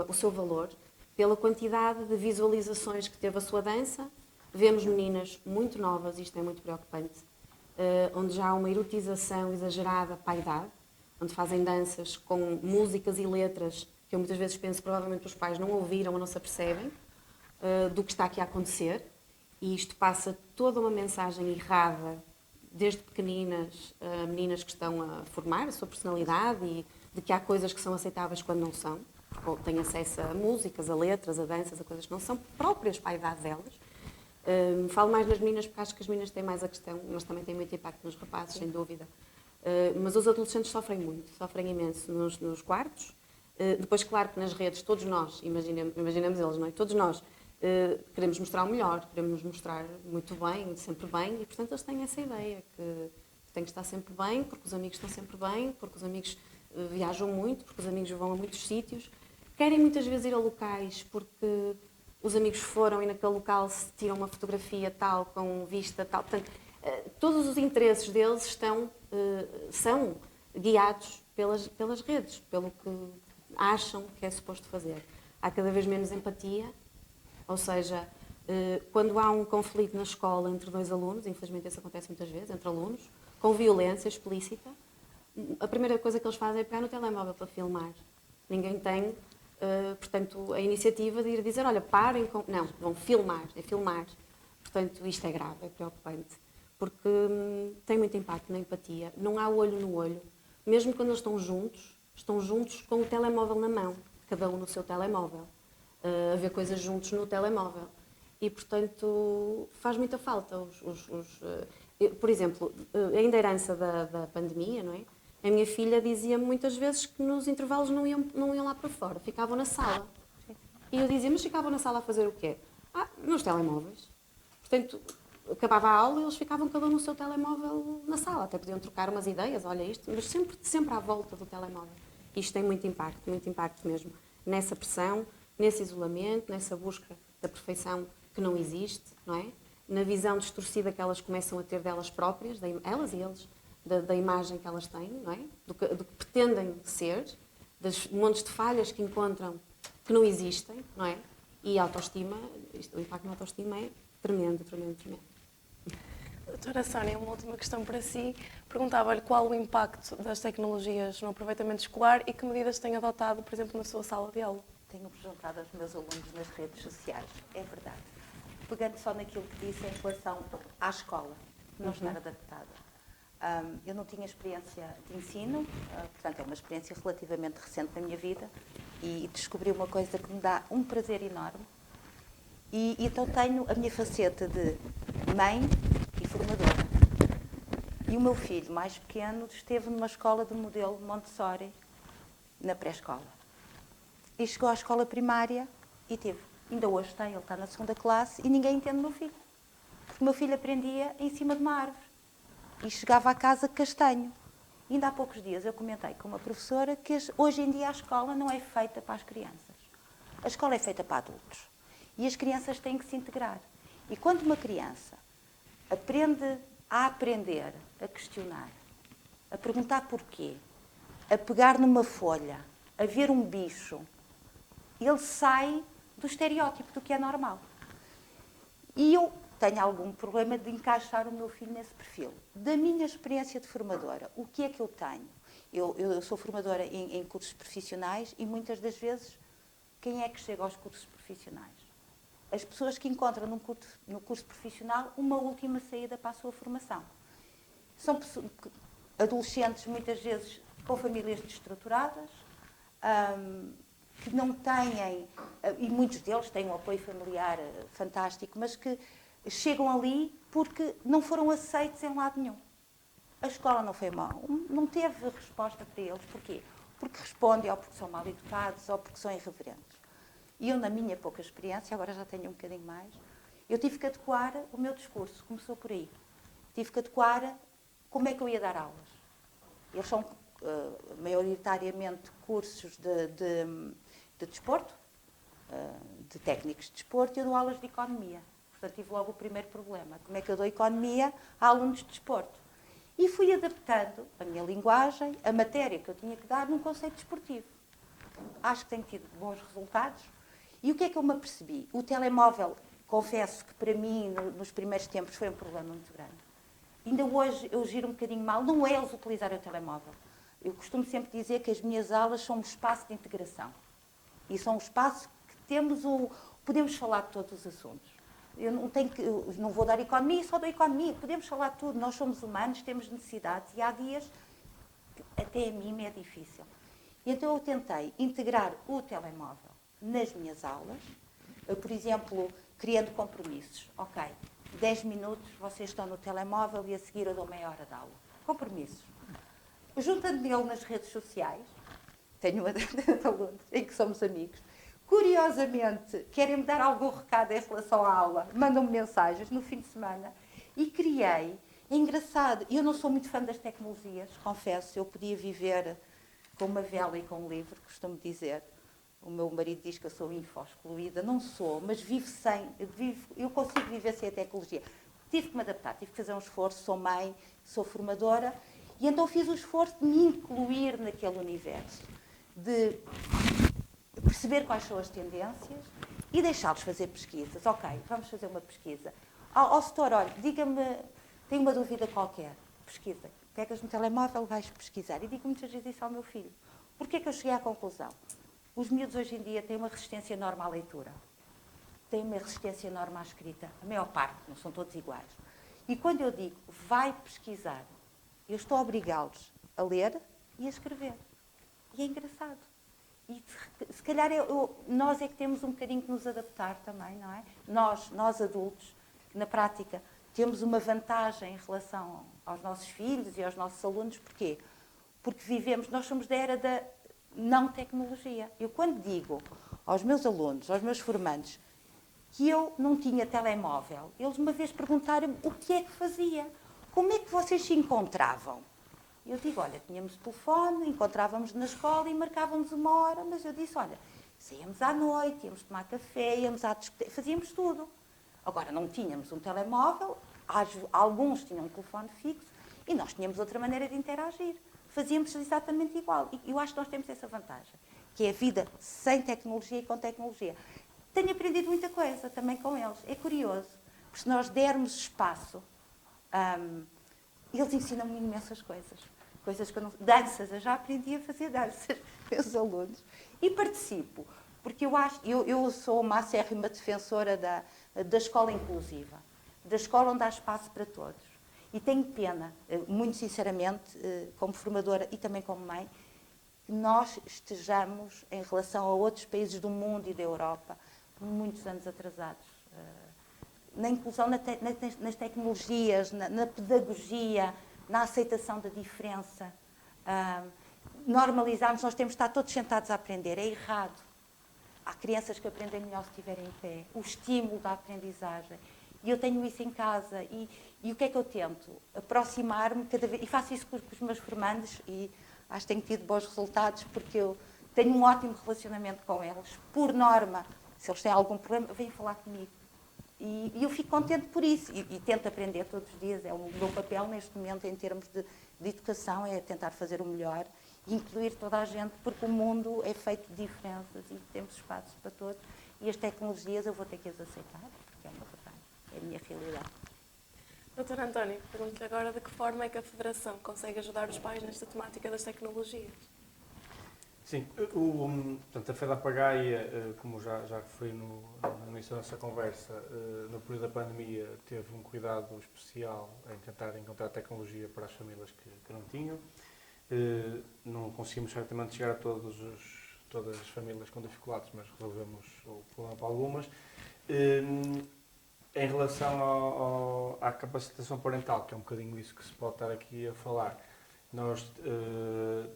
o seu valor pela quantidade de visualizações que teve a sua dança. Vemos meninas muito novas, isto é muito preocupante, onde já há uma erotização exagerada para a idade, onde fazem danças com músicas e letras que eu muitas vezes penso provavelmente os pais não ouviram ou não se apercebem do que está aqui a acontecer. E isto passa toda uma mensagem errada, desde pequeninas, meninas que estão a formar a sua personalidade e de que há coisas que são aceitáveis quando não são. têm acesso a músicas, a letras, a danças, a coisas que não são próprias para a idade delas. Falo mais nas meninas porque acho que as meninas têm mais a questão, mas também têm muito impacto nos rapazes, sem dúvida. Mas os adolescentes sofrem muito, sofrem imenso nos quartos. Depois, claro que nas redes, todos nós, imaginemos eles, não é? Todos nós queremos mostrar o melhor, queremos mostrar muito bem, sempre bem, e portanto eles têm essa ideia que têm que estar sempre bem, porque os amigos estão sempre bem, porque os amigos viajam muito, porque os amigos vão a muitos sítios. Querem muitas vezes ir a locais porque os amigos foram e naquele local se tiram uma fotografia tal, com vista tal. Portanto, todos os interesses deles são guiados pelas redes, pelo que acham que é suposto fazer. Há cada vez menos empatia, ou seja, quando há um conflito na escola entre dois alunos, infelizmente isso acontece muitas vezes, entre alunos, com violência explícita, a primeira coisa que eles fazem é pegar no telemóvel para filmar. Ninguém tem, portanto, a iniciativa de ir dizer, olha, parem com... Não, vão filmar, é filmar. Portanto, isto é grave, é preocupante, porque tem muito impacto na empatia. Não há olho no olho. Mesmo quando eles estão juntos com o telemóvel na mão, cada um no seu telemóvel, a ver coisas juntos no telemóvel. E, portanto, faz muita falta. Por exemplo, ainda a herança da pandemia, não é? A minha filha dizia-me muitas vezes que nos intervalos não iam lá para fora, ficavam na sala. E eu dizia, mas ficavam na sala a fazer o quê? Nos telemóveis. Portanto, acabava a aula e eles ficavam cada um no seu telemóvel na sala. Até podiam trocar umas ideias, olha isto, mas sempre à volta do telemóvel. Isto tem muito impacto mesmo. Nessa pressão, nesse isolamento, nessa busca da perfeição que não existe, não é? Na visão distorcida que elas começam a ter delas próprias, elas e eles, da imagem que elas têm, não é? Do que pretendem ser, dos montes de falhas que encontram que não existem, não é? E a autoestima, o impacto na autoestima é tremendo. Doutora Sónia, uma última questão para si. Perguntava-lhe qual o impacto das tecnologias no aproveitamento escolar e que medidas tem adotado, por exemplo, na sua sala de aula. Tenho perguntado aos meus alunos nas redes sociais, é verdade. Pegando só naquilo que disse em relação à escola, não estar adaptada. Eu não tinha experiência de ensino, portanto é uma experiência relativamente recente na minha vida e descobri uma coisa que me dá um prazer enorme. E então tenho a minha faceta de mãe e formadora. E o meu filho mais pequeno esteve numa escola de modelo Montessori, na pré-escola. E chegou à escola primária e teve. Ainda hoje ele está na 2ª classe e ninguém entende o meu filho. Porque o meu filho aprendia em cima de uma árvore e chegava a casa castanho. E ainda há poucos dias eu comentei com uma professora que hoje em dia a escola não é feita para as crianças. A escola é feita para adultos. E as crianças têm que se integrar. E quando uma criança aprende a aprender, a questionar, a perguntar porquê, a pegar numa folha, a ver um bicho, ele sai do estereótipo do que é normal. E eu tenho algum problema de encaixar o meu filho nesse perfil. Da minha experiência de formadora, o que é que eu tenho? Eu sou formadora em cursos profissionais e muitas das vezes, quem é que chega aos cursos profissionais? As pessoas que encontram no curso profissional uma última saída para a sua formação. São adolescentes, muitas vezes, com famílias destruturadas, que não têm, e muitos deles têm um apoio familiar fantástico, mas que chegam ali porque não foram aceitos em lado nenhum. A escola não foi mal, não teve resposta para eles. Porquê? Porque respondem ou porque são mal educados ou porque são irreverentes. E eu, na minha pouca experiência, agora já tenho um bocadinho mais, eu tive que adequar o meu discurso, começou por aí. Tive que adequar como é que eu ia dar aulas. Eles são maioritariamente cursos de desporto, de técnicos de desporto, e eu dou aulas de economia. Portanto, tive logo o primeiro problema. Como é que eu dou economia a alunos de desporto? E fui adaptando a minha linguagem, a matéria que eu tinha que dar num conceito desportivo. Acho que tenho tido bons resultados. E o que é que eu me apercebi? O telemóvel, confesso que para mim, nos primeiros tempos, foi um problema muito grande. Ainda hoje eu giro um bocadinho mal, não é eles utilizarem o telemóvel. Eu costumo sempre dizer que as minhas aulas são um espaço de integração. E são um espaço que podemos falar de todos os assuntos. Eu não vou dar economia, só dou economia. Podemos falar de tudo. Nós somos humanos, temos necessidades. E há dias que até a mim me é difícil. E então eu tentei integrar o telemóvel nas minhas aulas, por exemplo, criando compromissos. Ok, 10 minutos vocês estão no telemóvel e a seguir eu dou meia hora de aula. Compromissos. Juntando-me ele nas redes sociais, tenho uma de alunos em que somos amigos, curiosamente, querem-me dar algum recado em relação à aula, mandam-me mensagens no fim de semana e criei. É engraçado, eu não sou muito fã das tecnologias, confesso, eu podia viver com uma vela e com um livro, costumo dizer. O meu marido diz que eu sou info-excluída, não sou, mas eu consigo viver sem a tecnologia. Tive que me adaptar, tive que fazer um esforço, sou mãe, sou formadora, e então fiz o esforço de me incluir naquele universo, de perceber quais são as tendências e deixá-los fazer pesquisas. Ok, vamos fazer uma pesquisa. Ao setor, olha, diga-me, tenho uma dúvida qualquer, pesquisa. Pegas no telemóvel, vais pesquisar. E digo muitas vezes isso ao meu filho. Porquê é que eu cheguei à conclusão? Os miúdos hoje em dia têm uma resistência enorme à leitura. Têm uma resistência enorme à escrita. A maior parte, não são todos iguais. E quando eu digo, vai pesquisar, eu estou a obrigá-los a ler e a escrever. E é engraçado. E se calhar nós é que temos um bocadinho que nos adaptar também, não é? Nós adultos, na prática, temos uma vantagem em relação aos nossos filhos e aos nossos alunos. Porquê? Porque nós somos da era da não tecnologia. Eu quando digo aos meus alunos, aos meus formandos, que eu não tinha telemóvel, eles uma vez perguntaram-me o que é que fazia. Como é que vocês se encontravam? Eu digo, olha, tínhamos telefone, encontrávamos na escola e marcávamos uma hora, mas eu disse, olha, saíamos à noite, íamos tomar café, íamos à discoteca, fazíamos tudo. Agora, não tínhamos um telemóvel, alguns tinham um telefone fixo e nós tínhamos outra maneira de interagir. Fazíamos exatamente igual. E eu acho que nós temos essa vantagem, que é a vida sem tecnologia e com tecnologia. Tenho aprendido muita coisa também com eles. É curioso, porque se nós dermos espaço, eles ensinam-me imensas coisas. Coisas que eu não... Danças, eu já aprendi a fazer danças, meus alunos. E participo, porque eu sou uma acérrima defensora da escola inclusiva, da escola onde há espaço para todos. E tenho pena, muito sinceramente, como formadora e também como mãe, que nós estejamos, em relação a outros países do mundo e da Europa, muitos anos atrasados. Na inclusão nas tecnologias, na pedagogia, na aceitação da diferença. Normalizarmos, nós temos de estar todos sentados a aprender, é errado. Há crianças que aprendem melhor se estiverem em pé. O estímulo da aprendizagem. E eu tenho isso em casa. E o que é que eu tento? Aproximar-me cada vez. E faço isso com os meus formandos e acho que tenho tido bons resultados porque eu tenho um ótimo relacionamento com eles. Por norma, se eles têm algum problema, vêm falar comigo. E eu fico contente por isso. E tento aprender todos os dias. É o meu papel neste momento em termos de educação, é tentar fazer o melhor e incluir toda a gente, porque o mundo é feito de diferenças e temos espaços para todos. E as tecnologias eu vou ter que as aceitar, porque é uma verdade, é a minha realidade. Doutor António, pergunto-lhe agora de que forma é que a Federação consegue ajudar os pais nesta temática das tecnologias? Sim, portanto, a FEDAPagaia, como já referi no início da nossa conversa, no período da pandemia teve um cuidado especial em tentar encontrar tecnologia para as famílias que não tinham. Não conseguimos certamente chegar a todas as famílias com dificuldades, mas resolvemos o problema para algumas. Em relação à capacitação parental, que é um bocadinho isso que se pode estar aqui a falar, nós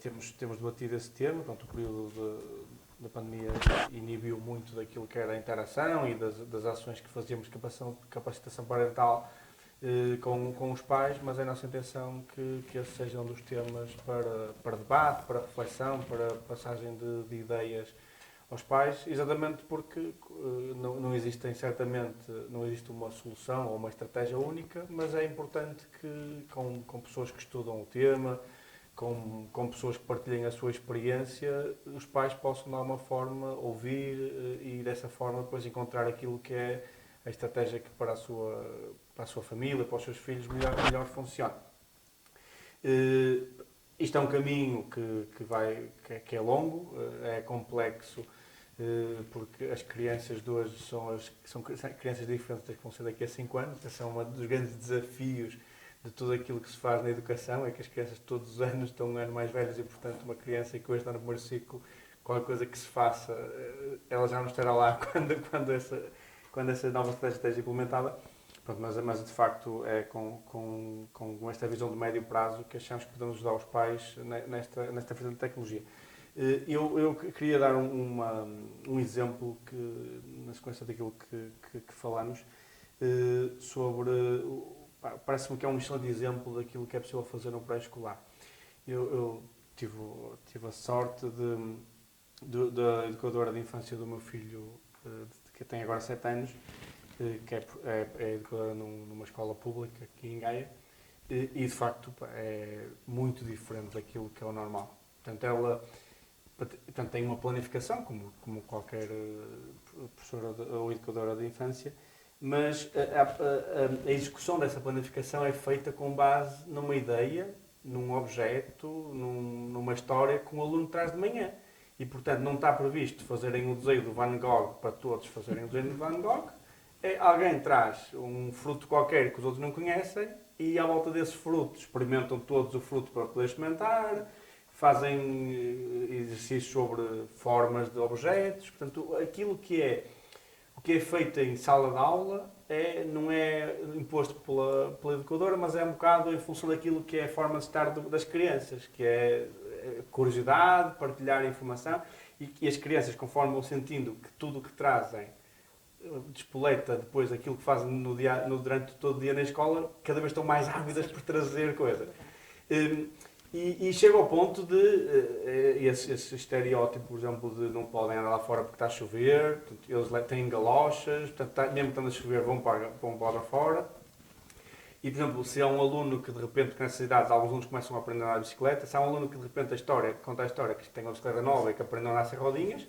temos debatido esse tema. Pronto, o período da pandemia inibiu muito daquilo que era a interação e das ações que fazíamos de capacitação parental com os pais, mas é a nossa intenção que esses sejam dos temas para debate, para reflexão, para passagem de ideias aos pais, exatamente porque não existe uma solução ou uma estratégia única, mas é importante que com pessoas que estudam o tema, com pessoas que partilhem a sua experiência, os pais possam de alguma forma ouvir e dessa forma depois encontrar aquilo que é a estratégia que para a sua família, para os seus filhos melhor funciona. Isto é um caminho que é longo, é complexo, porque as crianças de hoje são crianças diferentes das que vão ser daqui a 5 anos. Esse é um dos grandes desafios de tudo aquilo que se faz na educação, é que as crianças todos os anos estão um ano mais velhas e, portanto, uma criança que hoje está no primeiro ciclo, qualquer coisa que se faça, ela já não estará lá quando essa nova estratégia esteja implementada. Pronto, mas de facto é com esta visão de médio prazo que achamos que podemos ajudar os pais nesta frente de tecnologia. Eu queria dar um exemplo que, na sequência daquilo que falamos, sobre... Parece-me que é um excelente exemplo daquilo que é possível fazer no pré-escolar. Eu tive a sorte da educadora de infância do meu filho, que tem agora 7 anos, que é educadora numa escola pública aqui em Gaia, e de facto é muito diferente daquilo que é o normal. Portanto, ela tem uma planificação, como qualquer professora ou educadora de infância, mas a execução dessa planificação é feita com base numa ideia, num objeto, numa história que um aluno traz de manhã. E, portanto, não está previsto fazerem o desenho do Van Gogh para todos fazerem o desenho do Van Gogh. Alguém traz um fruto qualquer que os outros não conhecem e, à volta desse fruto, experimentam todos o fruto para poder experimentar, fazem exercícios sobre formas de objetos. Portanto, aquilo que é feito em sala de aula não é imposto pela educadora, mas é um bocado em função daquilo que é a forma de estar das crianças, que é curiosidade, partilhar informação, e as crianças, conforme vão sentindo que tudo o que trazem despoleta depois aquilo que fazem durante todo o dia na escola, cada vez estão mais ávidas por trazer coisas. E chega ao ponto de esse estereótipo, por exemplo, de não podem andar lá fora porque está a chover, portanto, eles têm galochas, portanto, mesmo estando a chover vão para fora. E, por exemplo, se há um aluno que de repente, nessas idades, alguns alunos começam a aprender a andar de bicicleta, se há um aluno que de repente conta a história que tem uma bicicleta nova e que aprendeu a andar sem rodinhas,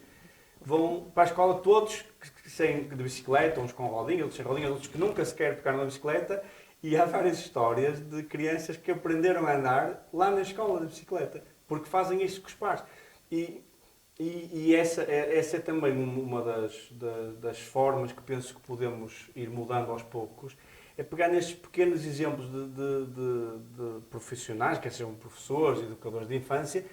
vão para a escola todos de bicicleta, uns com rodinhas, outros sem rodinhas, outros que nunca sequer pegaram na bicicleta. E há várias histórias de crianças que aprenderam a andar lá na escola de bicicleta, porque fazem isto com os pais. E essa é também uma das formas que penso que podemos ir mudando aos poucos, é pegar nestes pequenos exemplos de profissionais, quer sejam professores, educadores de infância,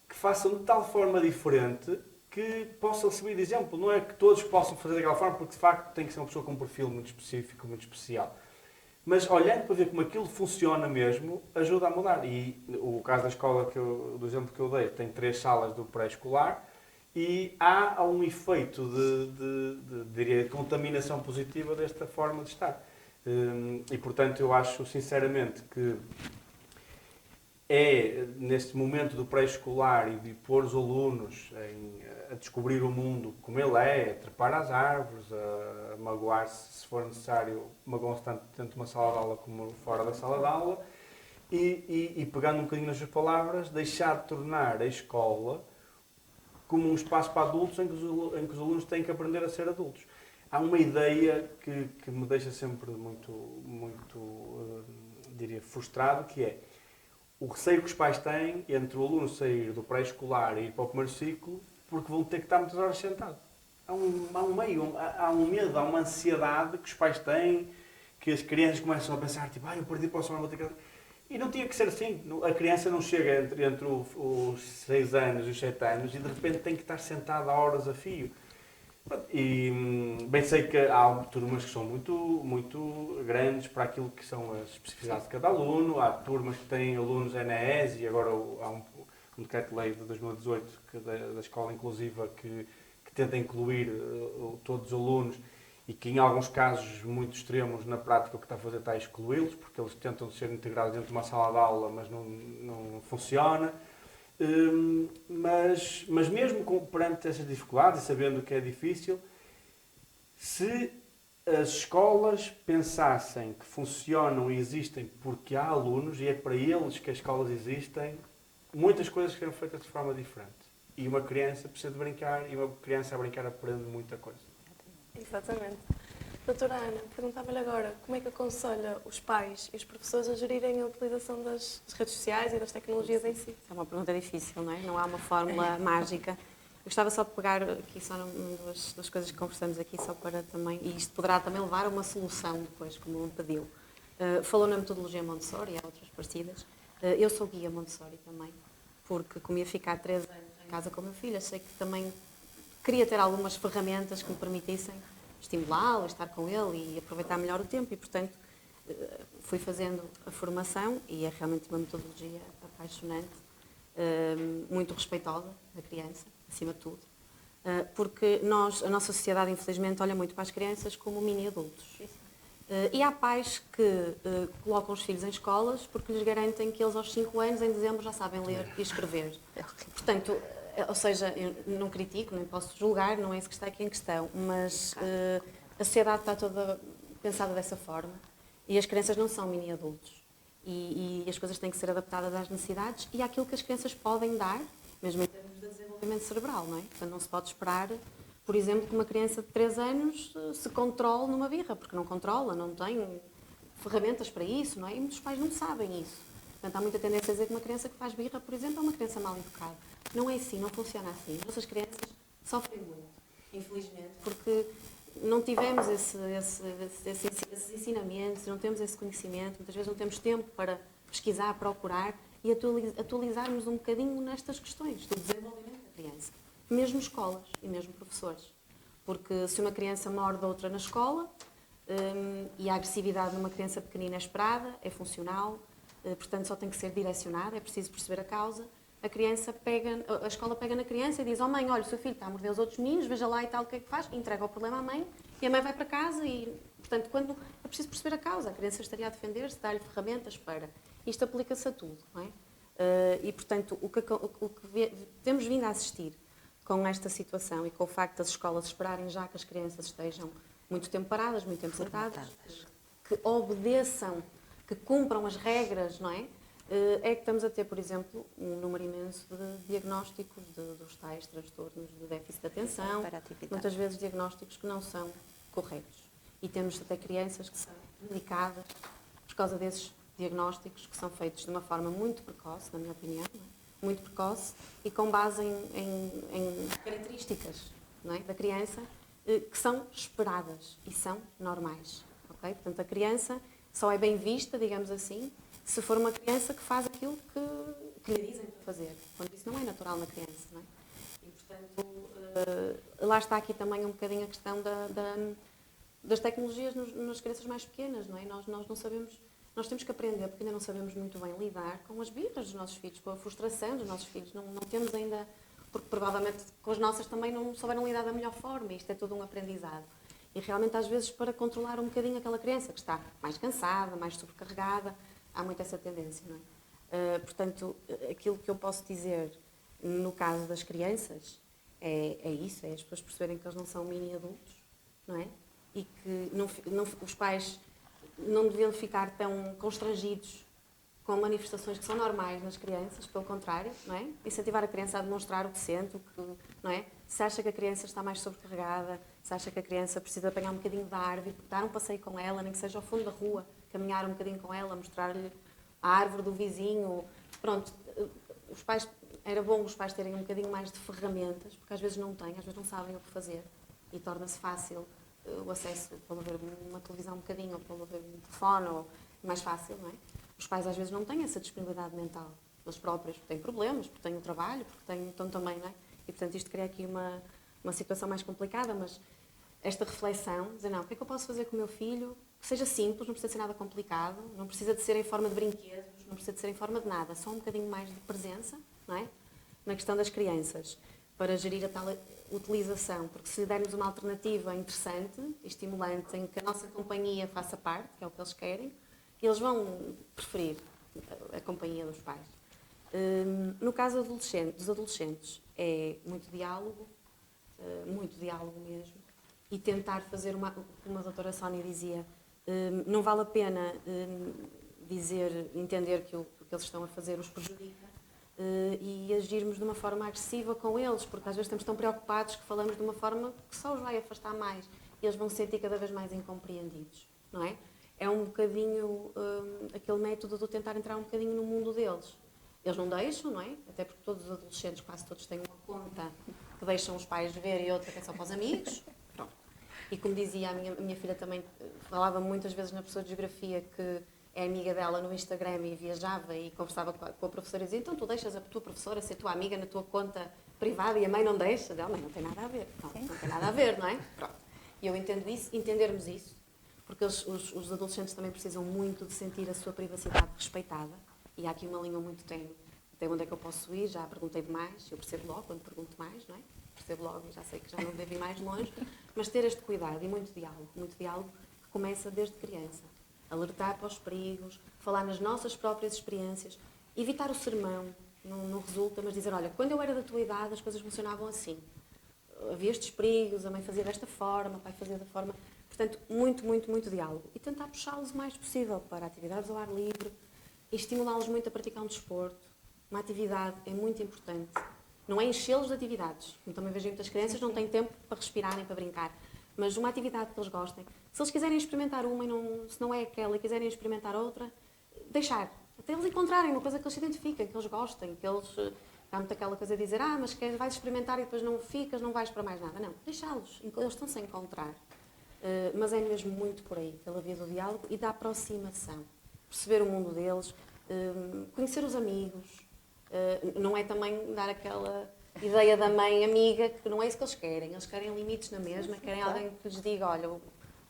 que façam de tal forma diferente que possam servir de exemplo. Não é que todos possam fazer daquela forma, porque de facto tem que ser uma pessoa com um perfil muito específico, muito especial. Mas olhando para ver como aquilo funciona mesmo, ajuda a mudar. E o caso da escola, do exemplo que eu dei, tem 3 salas do pré-escolar e há um efeito diria, de contaminação positiva desta forma de estar. E, portanto, eu acho sinceramente que neste momento do pré-escolar e de pôr os alunos a descobrir o mundo como ele é, a trepar às árvores, a magoar-se, se for necessário, magoam-se tanto dentro de uma sala de aula como fora da sala de aula, e pegando um bocadinho nas suas palavras, deixar de tornar a escola como um espaço para adultos em que os alunos têm que aprender a ser adultos. Há uma ideia que me deixa sempre muito diria, frustrado, que é o receio que os pais têm entre o aluno sair do pré-escolar e ir para o primeiro ciclo, porque vão ter que estar muitas horas sentados. Há um medo, há uma ansiedade que os pais têm, que as crianças começam a pensar, tipo, eu perdi para o semana, vou ter que... E não tinha que ser assim. A criança não chega entre os 6 anos e os 7 anos e de repente tem que estar sentada a horas a fio. E bem sei que há turmas que são muito grandes para aquilo que são as especificidades de cada aluno, há turmas que têm alunos NES e agora há um decreto-lei de 2018 da escola inclusiva que tenta incluir todos os alunos e que em alguns casos muito extremos na prática o que está a fazer está a excluí-los porque eles tentam ser integrados dentro de uma sala de aula mas não funciona. Mas mesmo perante essas dificuldades e sabendo que é difícil, se as escolas pensassem que funcionam e existem porque há alunos e é para eles que as escolas existem, muitas coisas seriam feitas de forma diferente. E uma criança precisa de brincar e uma criança a brincar aprende muita coisa. Exatamente. Doutora Ana, perguntava-lhe agora como é que aconselha os pais e os professores a gerirem a utilização das redes sociais e das tecnologias em si? É uma pergunta difícil, não é? Não há uma fórmula mágica. Eu gostava só de pegar aqui só duas coisas que conversamos aqui, só para também, e isto poderá também levar a uma solução depois, como me pediu. Falou na metodologia Montessori, há outras parecidas. Eu sou guia Montessori também, porque como ia ficar 3 anos em casa com o meu filho, achei que também queria ter algumas ferramentas que me permitissem estimulá-lo, estar com ele e aproveitar melhor o tempo e, portanto, fui fazendo a formação e é realmente uma metodologia apaixonante, muito respeitosa da criança, acima de tudo, porque a nossa sociedade, infelizmente, olha muito para as crianças como mini-adultos. E há pais que colocam os filhos em escolas porque lhes garantem que eles aos 5 anos, em dezembro, já sabem ler e escrever. Portanto, ou seja, eu não critico, nem posso julgar, não é isso que está aqui em questão, mas a sociedade está toda pensada dessa forma e as crianças não são mini-adultos. E as coisas têm que ser adaptadas às necessidades e àquilo que as crianças podem dar, mesmo em termos de desenvolvimento cerebral, não é? Portanto, não se pode esperar, por exemplo, que uma criança de 3 anos se controle numa birra, porque não controla, não tem ferramentas para isso, não é? E muitos pais não sabem isso. Portanto, há muita tendência a dizer que uma criança que faz birra, por exemplo, é uma criança mal educada. Não é assim, não funciona assim. As nossas crianças sofrem muito, infelizmente, porque não tivemos esses ensinamentos, não temos esse conhecimento, muitas vezes não temos tempo para pesquisar, procurar e atualizarmos um bocadinho nestas questões do desenvolvimento da criança. Mesmo escolas e mesmo professores. Porque se uma criança morde outra na escola e a agressividade numa criança pequenina é esperada, é funcional, portanto só tem que ser direcionada, é preciso perceber a causa. A escola pega na criança e diz: oh mãe, olha, o seu filho está a morder os outros meninos, veja lá e tal, o que é que faz? Entrega o problema à mãe e a mãe vai para casa e, portanto, quando é preciso perceber a causa, a criança estaria a defender-se, dar-lhe ferramentas para. Isto aplica-se a tudo, não é? E, portanto, o que temos vindo a assistir com esta situação e com o facto das escolas esperarem já que as crianças estejam muito tempo paradas, muito tempo sentadas, que obedeçam, que cumpram as regras, não é? É que estamos a ter, por exemplo, um número imenso de diagnósticos dos tais transtornos de déficit de atenção, muitas vezes diagnósticos que não são corretos. E temos até crianças que são medicadas por causa desses diagnósticos que são feitos de uma forma muito precoce, na minha opinião, não é? Muito precoce e com base em características, não é? Da criança que são esperadas e são normais. Okay? Portanto, a criança só é bem vista, digamos assim, se for uma criança que faz aquilo que lhe dizem para fazer, quando isso não é natural na criança, não é? E, portanto, lá está aqui também um bocadinho a questão das tecnologias nas crianças mais pequenas, não é? Nós não sabemos, nós temos que aprender, porque ainda não sabemos muito bem lidar com as birras dos nossos filhos, com a frustração dos nossos filhos, não temos ainda, porque provavelmente com as nossas também não souberam lidar da melhor forma, isto é todo um aprendizado. E realmente às vezes para controlar um bocadinho aquela criança que está mais cansada, mais sobrecarregada, há muito essa tendência, não é? Portanto, aquilo que eu posso dizer no caso das crianças é isso, é as pessoas perceberem que eles não são mini-adultos, não é? E que os pais não deviam ficar tão constrangidos com manifestações que são normais nas crianças, pelo contrário, não é? Incentivar a criança a demonstrar o que sente, não é? Se acha que a criança está mais sobrecarregada, se acha que a criança precisa apanhar um bocadinho de árvore, dar um passeio com ela, nem que seja ao fundo da rua, caminhar um bocadinho com ela, mostrar-lhe a árvore do vizinho. Pronto, era bom os pais terem um bocadinho mais de ferramentas, porque às vezes não têm, às vezes não sabem o que fazer e torna-se fácil o acesso para ver uma televisão um bocadinho, ou para ver um telefone, ou mais fácil, não é? Os pais às vezes não têm essa disponibilidade mental, eles próprios, porque têm problemas, porque têm o trabalho, então também, não é? E portanto isto cria aqui uma situação mais complicada, mas esta reflexão, dizer, não, o que é que eu posso fazer com o meu filho? Que seja simples, não precisa ser nada complicado, não precisa de ser em forma de brinquedos, não precisa de ser em forma de nada, só um bocadinho mais de presença, não é? Na questão das crianças, para gerir a tal utilização, porque se lhe dermos uma alternativa interessante e estimulante em que a nossa companhia faça parte, que é o que eles querem, eles vão preferir a companhia dos pais. No caso dos adolescentes, é muito diálogo mesmo, e tentar fazer como a doutora Sónia dizia, não vale a pena entender que o que eles estão a fazer os prejudica e agirmos de uma forma agressiva com eles, porque às vezes estamos tão preocupados que falamos de uma forma que só os vai afastar mais e eles vão se sentir cada vez mais incompreendidos, não é? É um bocadinho aquele método de tentar entrar um bocadinho no mundo deles. Eles não deixam, não é? Até porque todos os adolescentes, quase todos, têm uma conta que deixam os pais ver e outra que é só para os amigos. Pronto. E como dizia a minha filha também, falava muitas vezes na professora de Geografia que é amiga dela no Instagram e viajava e conversava com a professora e dizia, então tu deixas a tua professora ser tua amiga na tua conta privada e a mãe não deixa? Ela, mãe, não tem nada a ver. Não tem nada a ver, não é? Pronto. E eu entendo isso, entendermos isso, porque os adolescentes também precisam muito de sentir a sua privacidade respeitada e há aqui uma linha muito ténue. Até onde é que eu posso ir? Já perguntei demais, eu percebo logo quando pergunto mais, não é? Percebo logo e já sei que já não devo ir mais longe, mas ter este cuidado e muito diálogo que começa desde criança. Alertar para os perigos, falar nas nossas próprias experiências, evitar o sermão, não resulta, mas dizer, olha, quando eu era da tua idade as coisas funcionavam assim. Havia estes perigos, a mãe fazia desta forma, o pai fazia da forma... Portanto, muito diálogo. E tentar puxá-los o mais possível para atividades ao ar livre e estimulá-los muito a praticar um desporto. Uma atividade é muito importante. Não é enchê-los de atividades. Eu também vejo muitas crianças não têm tempo para respirarem, para brincar. Mas uma atividade que eles gostem. Se eles quiserem experimentar uma e se não é aquela e quiserem experimentar outra, deixar. Até eles encontrarem uma coisa que eles se identifiquem, que eles gostem, que eles... Há muito aquela coisa de dizer, mas vais experimentar e depois não ficas, não vais para mais nada. Não, deixá-los. Eles estão-se a encontrar. Mas é mesmo muito por aí, pela via do diálogo e da aproximação. Perceber o mundo deles, conhecer os amigos. Não é também dar aquela ideia da mãe amiga, que não é isso que eles querem. Eles querem limites na mesma, querem alguém que lhes diga, olha,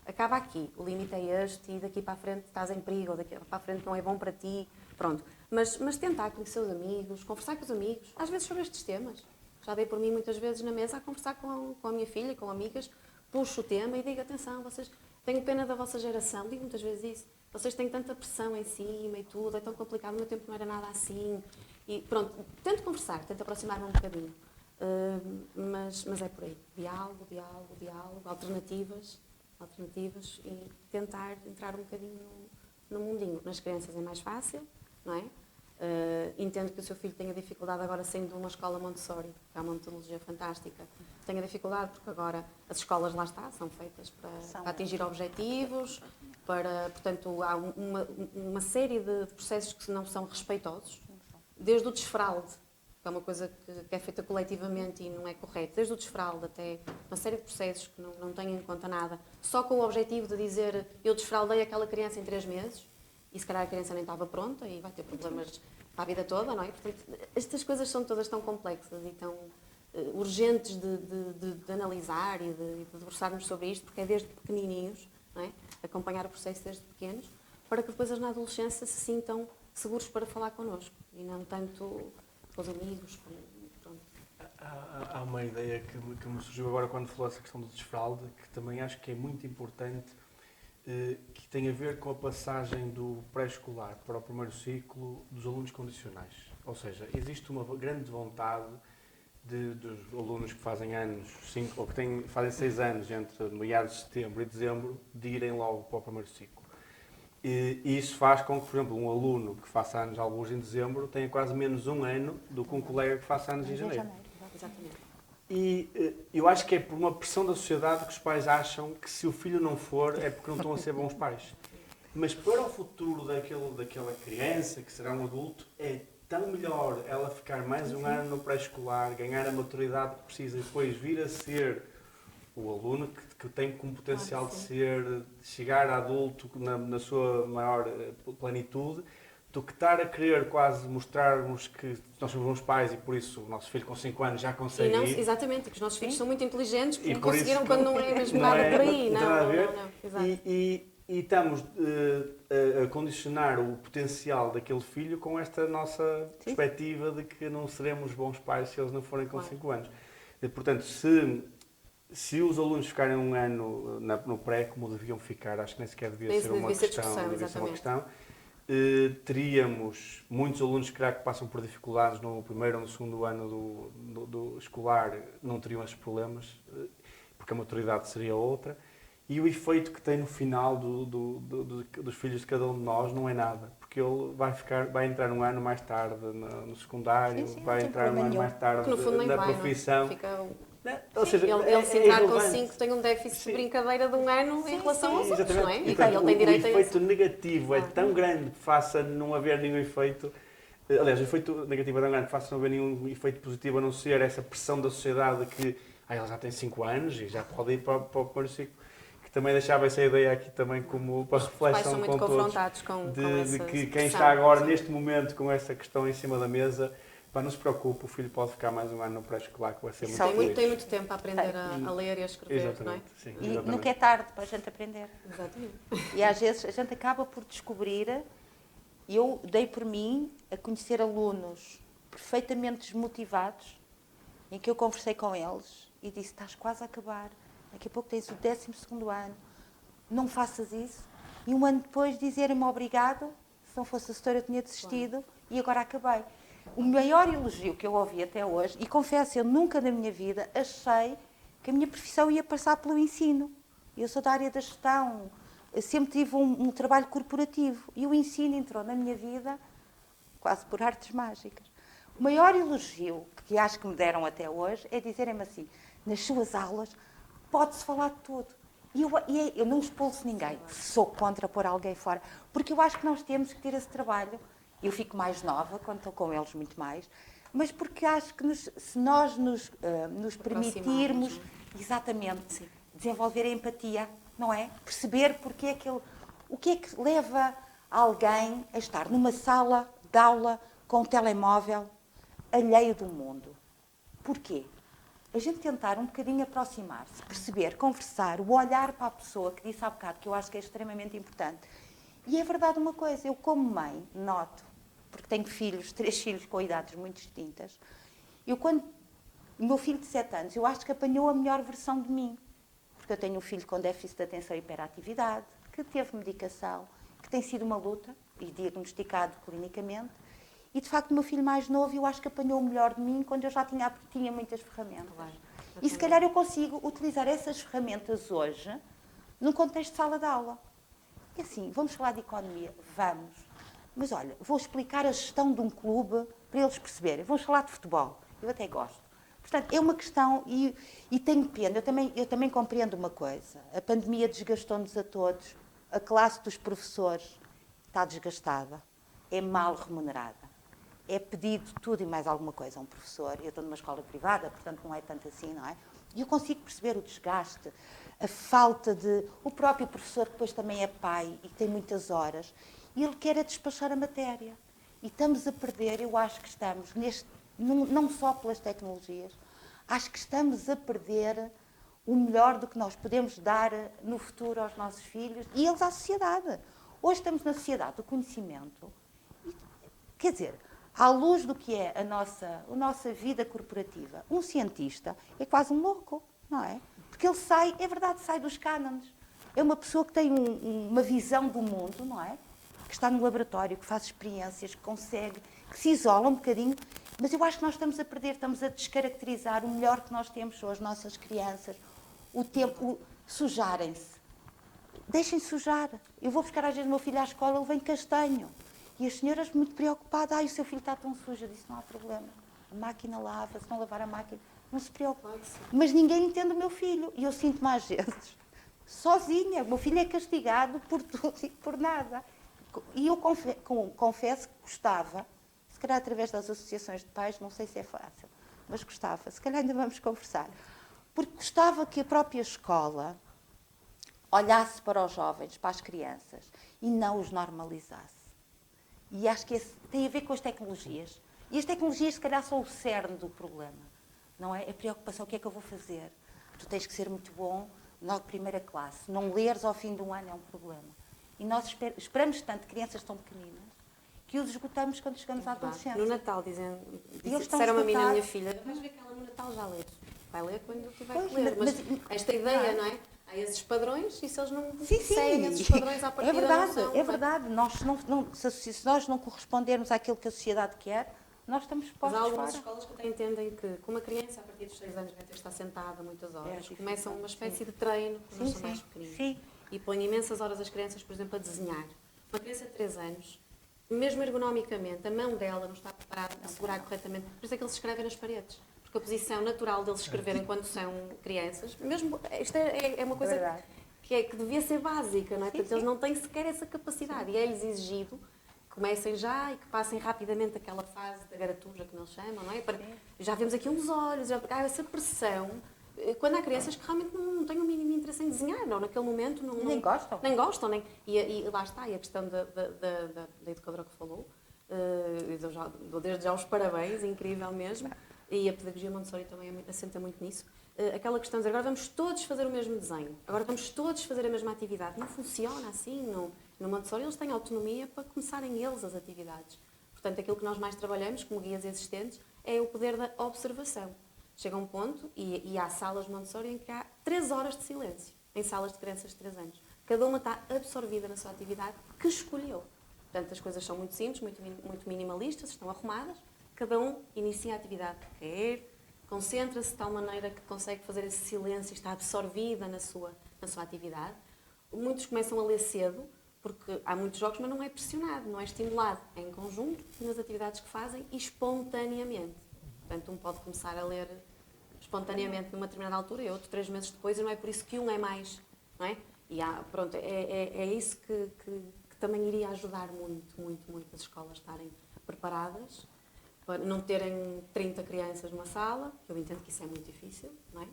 acaba aqui, o limite é este e daqui para a frente estás em perigo, ou daqui para a frente não é bom para ti. Pronto. Mas tentar conhecer os amigos, conversar com os amigos, às vezes sobre estes temas. Já dei por mim muitas vezes na mesa a conversar com a minha filha, com amigas, puxo o tema e digo, atenção, vocês tenho pena da vossa geração, digo muitas vezes isso, vocês têm tanta pressão em cima e tudo, é tão complicado, no meu tempo não era nada assim. E pronto, tento conversar, tento aproximar-me um bocadinho. Mas é por aí, diálogo, alternativas e tentar entrar um bocadinho no mundinho. Nas crianças é mais fácil, não é? Entendo que o seu filho tenha dificuldade agora saindo de uma escola Montessori, que é uma metodologia fantástica, tenha dificuldade porque agora as escolas lá são feitas para atingir objetivos, portanto há uma série de processos que não são respeitosos, desde o desfralde, que é uma coisa que é feita coletivamente e não é correto, desde o desfralde até uma série de processos que não têm em conta nada, só com o objetivo de dizer eu desfraldei aquela criança em 3 meses, e se calhar a criança nem estava pronta e vai ter problemas para a vida toda, não é? Portanto, estas coisas são todas tão complexas e tão urgentes de analisar e de debruçarmos sobre isto, porque é desde pequenininhos, não é? Acompanhar o processo desde pequenos, para que depois na adolescência se sintam seguros para falar connosco e não tanto com os amigos. Pronto. Há uma ideia que me surgiu agora quando falou essa questão do desfralde, que também acho que é muito importante, que tem a ver com a passagem do pré-escolar para o primeiro ciclo dos alunos condicionais. Ou seja, existe uma grande vontade dos alunos que fazem anos, 5, ou que fazem 6 anos entre meados de setembro e dezembro, de irem logo para o primeiro ciclo. E isso faz com que, por exemplo, um aluno que faça anos alguns em dezembro tenha quase menos um ano do que um colega que faça anos em janeiro. Exatamente. E eu acho que é por uma pressão da sociedade que os pais acham que se o filho não for é porque não estão a ser bons pais. Mas para o futuro daquela criança, que será um adulto, é tão melhor ela ficar mais um ano no pré-escolar, ganhar a maturidade que precisa e depois vir a ser o aluno que tem como potencial de chegar a adulto na sua maior plenitude, do que estar a querer quase mostrarmos que nós somos bons pais e por isso o nosso filho com 5 anos já consegue ir. Exatamente, que os nossos filhos são muito inteligentes porque E por conseguiram isso, quando não é mesmo nada por aí. Não. E estamos a condicionar o potencial daquele filho com esta nossa perspectiva de que não seremos bons pais se eles não forem com 5 anos. E, portanto, se os alunos ficarem um ano no pré, como deviam ficar, acho que nem sequer devia ser uma questão, teríamos muitos alunos que passam por dificuldades no primeiro ou no segundo ano do escolar, não teriam esses problemas, porque a maturidade seria outra, e o efeito que tem no final dos filhos de cada um de nós não é nada, porque ele vai entrar um ano mais tarde no secundário, vai entrar um ano mais tarde na profissão. Ou seja, ele se entrar com 5 tem um déficit de brincadeira de um ano em relação aos outros, não é? E ele tem direito a isso. O efeito negativo é tão grande que faça não haver nenhum efeito... Aliás, o efeito negativo é tão grande que faça não haver nenhum efeito positivo, a não ser essa pressão da sociedade que ela já tem 5 anos e já pode ir para o primeiro ciclo. também deixava essa ideia aqui também como para Os pais reflexão são muito com todos, confrontados com de essa que quem expressão. está agora Sim. neste momento com essa questão em cima da mesa, pá, não se preocupe, o filho pode ficar mais um ano no pré-escolar, que vai ser muito Só feliz. Tem muito tempo a aprender a ler e a escrever, não é? Exatamente, sim, E exatamente. nunca é tarde para a gente aprender. Exatamente. E às vezes a gente acaba por descobrir, eu dei por mim a conhecer alunos perfeitamente desmotivados, em que eu conversei com eles e disse, estás quase a acabar, daqui a pouco tens o 12º ano, não faças isso. E um ano depois dizerem-me obrigado, se não fosse a setora eu tinha desistido e agora acabei. O maior elogio que eu ouvi até hoje, e confesso, eu nunca na minha vida achei que a minha profissão ia passar pelo ensino. Eu sou da área da gestão, eu sempre tive um trabalho corporativo e o ensino entrou na minha vida quase por artes mágicas. O maior elogio que acho que me deram até hoje é dizerem-me assim, nas suas aulas pode-se falar de tudo. E eu não expulso ninguém, sou contra pôr alguém fora, porque eu acho que nós temos que ter esse trabalho. Eu fico mais nova, quando estou com eles muito mais, mas porque acho que se nós nos permitirmos, exatamente, Sim. desenvolver a empatia, não é? Perceber porque é que o que é que leva alguém a estar numa sala de aula com um telemóvel alheio do mundo. Porquê? A gente tentar um bocadinho aproximar-se, perceber, conversar, o olhar para a pessoa, que disse há bocado, que eu acho que é extremamente importante. E é verdade uma coisa, eu como mãe noto, porque tenho filhos, 3 filhos com idades muito distintas, o meu filho de 7 anos, eu acho que apanhou a melhor versão de mim. Porque eu tenho um filho com déficit de atenção e hiperatividade, que teve medicação, que tem sido uma luta, e diagnosticado clinicamente, e de facto o meu filho mais novo, eu acho que apanhou o melhor de mim quando eu já tinha muitas ferramentas. Claro. E se calhar eu consigo utilizar essas ferramentas hoje num contexto de sala de aula. E assim, vamos falar de economia? Vamos. Mas olha, vou explicar a gestão de um clube para eles perceberem. Vamos falar de futebol. Eu até gosto. Portanto, é uma questão, e tenho pena, eu também compreendo uma coisa. A pandemia desgastou-nos a todos. A classe dos professores está desgastada. É mal remunerada. É pedido tudo e mais alguma coisa a um professor. Eu estou numa escola privada, portanto não é tanto assim, não é? E eu consigo perceber o desgaste, a falta de... O próprio professor, que depois também é pai e tem muitas horas, e ele quer despachar a matéria. E estamos a perder, eu acho que estamos, não só pelas tecnologias, acho que estamos a perder o melhor do que nós podemos dar no futuro aos nossos filhos e eles à sociedade. Hoje estamos na sociedade do conhecimento. E, quer dizer, à luz do que é a nossa vida corporativa, um cientista é quase um louco, não é? Porque ele sai, é verdade, sai dos cânones. É uma pessoa que tem uma visão do mundo, não é? Que está no laboratório, que faz experiências, que consegue, que se isola um bocadinho. Mas eu acho que nós estamos a perder, estamos a descaracterizar o melhor que nós temos, são as nossas crianças. O tempo, sujarem-se. Deixem sujar. Eu vou buscar às vezes o meu filho à escola, ele vem castanho. E as senhoras muito preocupadas, o seu filho está tão sujo. Eu disse, não há problema. A máquina lava, se não lavar a máquina, não se preocupe. Mas ninguém entende o meu filho. E eu sinto-me às vezes sozinha. O meu filho é castigado por tudo e por nada. E eu confesso que gostava, se calhar através das associações de pais, não sei se é fácil, mas gostava, se calhar ainda vamos conversar. Porque gostava que a própria escola olhasse para os jovens, para as crianças, e não os normalizasse. E acho que esse tem a ver com as tecnologias. E as tecnologias, se calhar, são o cerne do problema. Não é? A preocupação, o que é que eu vou fazer? Tu tens que ser muito bom na primeira classe. Não leres ao fim do ano é um problema. E nós esperamos tanto crianças tão pequeninas que os esgotamos quando chegamos à adolescência. No Natal, disseram estão a mim na minha esgotados. filha, vais ver que ela no Natal já lê. Vai ler quando tiver Pois, que ler. Mas esta ideia, não não é? Há esses padrões e se eles não Sim, seguem esses padrões à partida, é verdade, não são, é verdade. Se nós não correspondermos àquilo que a sociedade quer, nós estamos Mas postos há algumas fora. escolas que até entendem que, como a criança, a partir dos 6 anos, vai ter de estar sentada muitas horas, difícil, começam uma espécie de treino, quando Sim, são mais sim, pequeninos. sim. E põem imensas horas as crianças, por exemplo, a desenhar. Uma criança de 3 anos, mesmo ergonomicamente, a mão dela não está preparada a segurar corretamente. Por isso é que eles escrevem nas paredes. Porque a posição natural deles escreverem quando são crianças, mesmo, isto é uma coisa verdade. que devia ser básica, não é? Sim, Portanto, sim. eles não têm sequer essa capacidade. E é-lhes exigido que comecem já e que passem rapidamente aquela fase da garatuja que eles chamam, não é? Já vemos aqui uns olhos, essa pressão quando há crianças que realmente não têm o mínimo interesse em desenhar, ou naquele momento Nem gostam. Nem gostam, e lá está, e a questão da educadora que falou, dou desde já os parabéns, incrível mesmo, e a pedagogia Montessori também assenta muito nisso. Aquela questão de dizer, agora vamos todos fazer o mesmo desenho, agora vamos todos fazer a mesma atividade. Não funciona assim. No Montessori eles têm autonomia para começarem eles as atividades. Portanto, aquilo que nós mais trabalhamos como guias existentes é o poder da observação. Chega um ponto, e há salas Montessori em que há 3 horas de silêncio, em salas de crianças de 3 anos. Cada uma está absorvida na sua atividade que escolheu. Portanto, as coisas são muito simples, muito minimalistas, estão arrumadas. Cada um inicia a atividade que quer, concentra-se de tal maneira que consegue fazer esse silêncio e está absorvida na sua atividade. Muitos começam a ler cedo, porque há muitos jogos, mas não é pressionado, não é estimulado. É em conjunto, nas atividades que fazem e espontaneamente. Portanto, um pode começar a ler espontaneamente numa determinada altura e outro 3 meses depois, e não é por isso que um é mais, não é? E pronto, é isso que também iria ajudar muito as escolas estarem preparadas, para não terem 30 crianças numa sala, que eu entendo que isso é muito difícil, não é?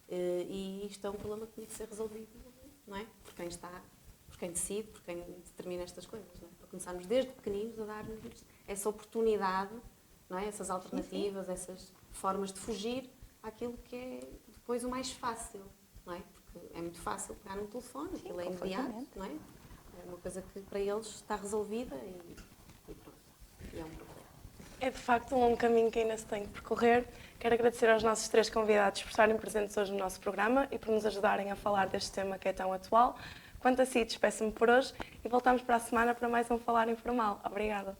E isto é um problema que tinha que ser resolvido, não é? Por quem está, por quem decide, por quem determina estas coisas, não é? Para começarmos desde pequeninos a dar-nos essa oportunidade, não é? Essas alternativas, essas formas de fugir àquilo que é depois o mais fácil, não é? Porque é muito fácil pegar no telefone, aquilo é imediato, não é? É uma coisa que para eles está resolvida e pronto, e é um problema. É de facto um longo caminho que ainda se tem que percorrer. Quero agradecer aos nossos 3 convidados por estarem presentes hoje no nosso programa e por nos ajudarem a falar deste tema que é tão atual. Quanto a si, despeço-me por hoje e voltamos para a semana para mais um Falar Informal. Obrigada.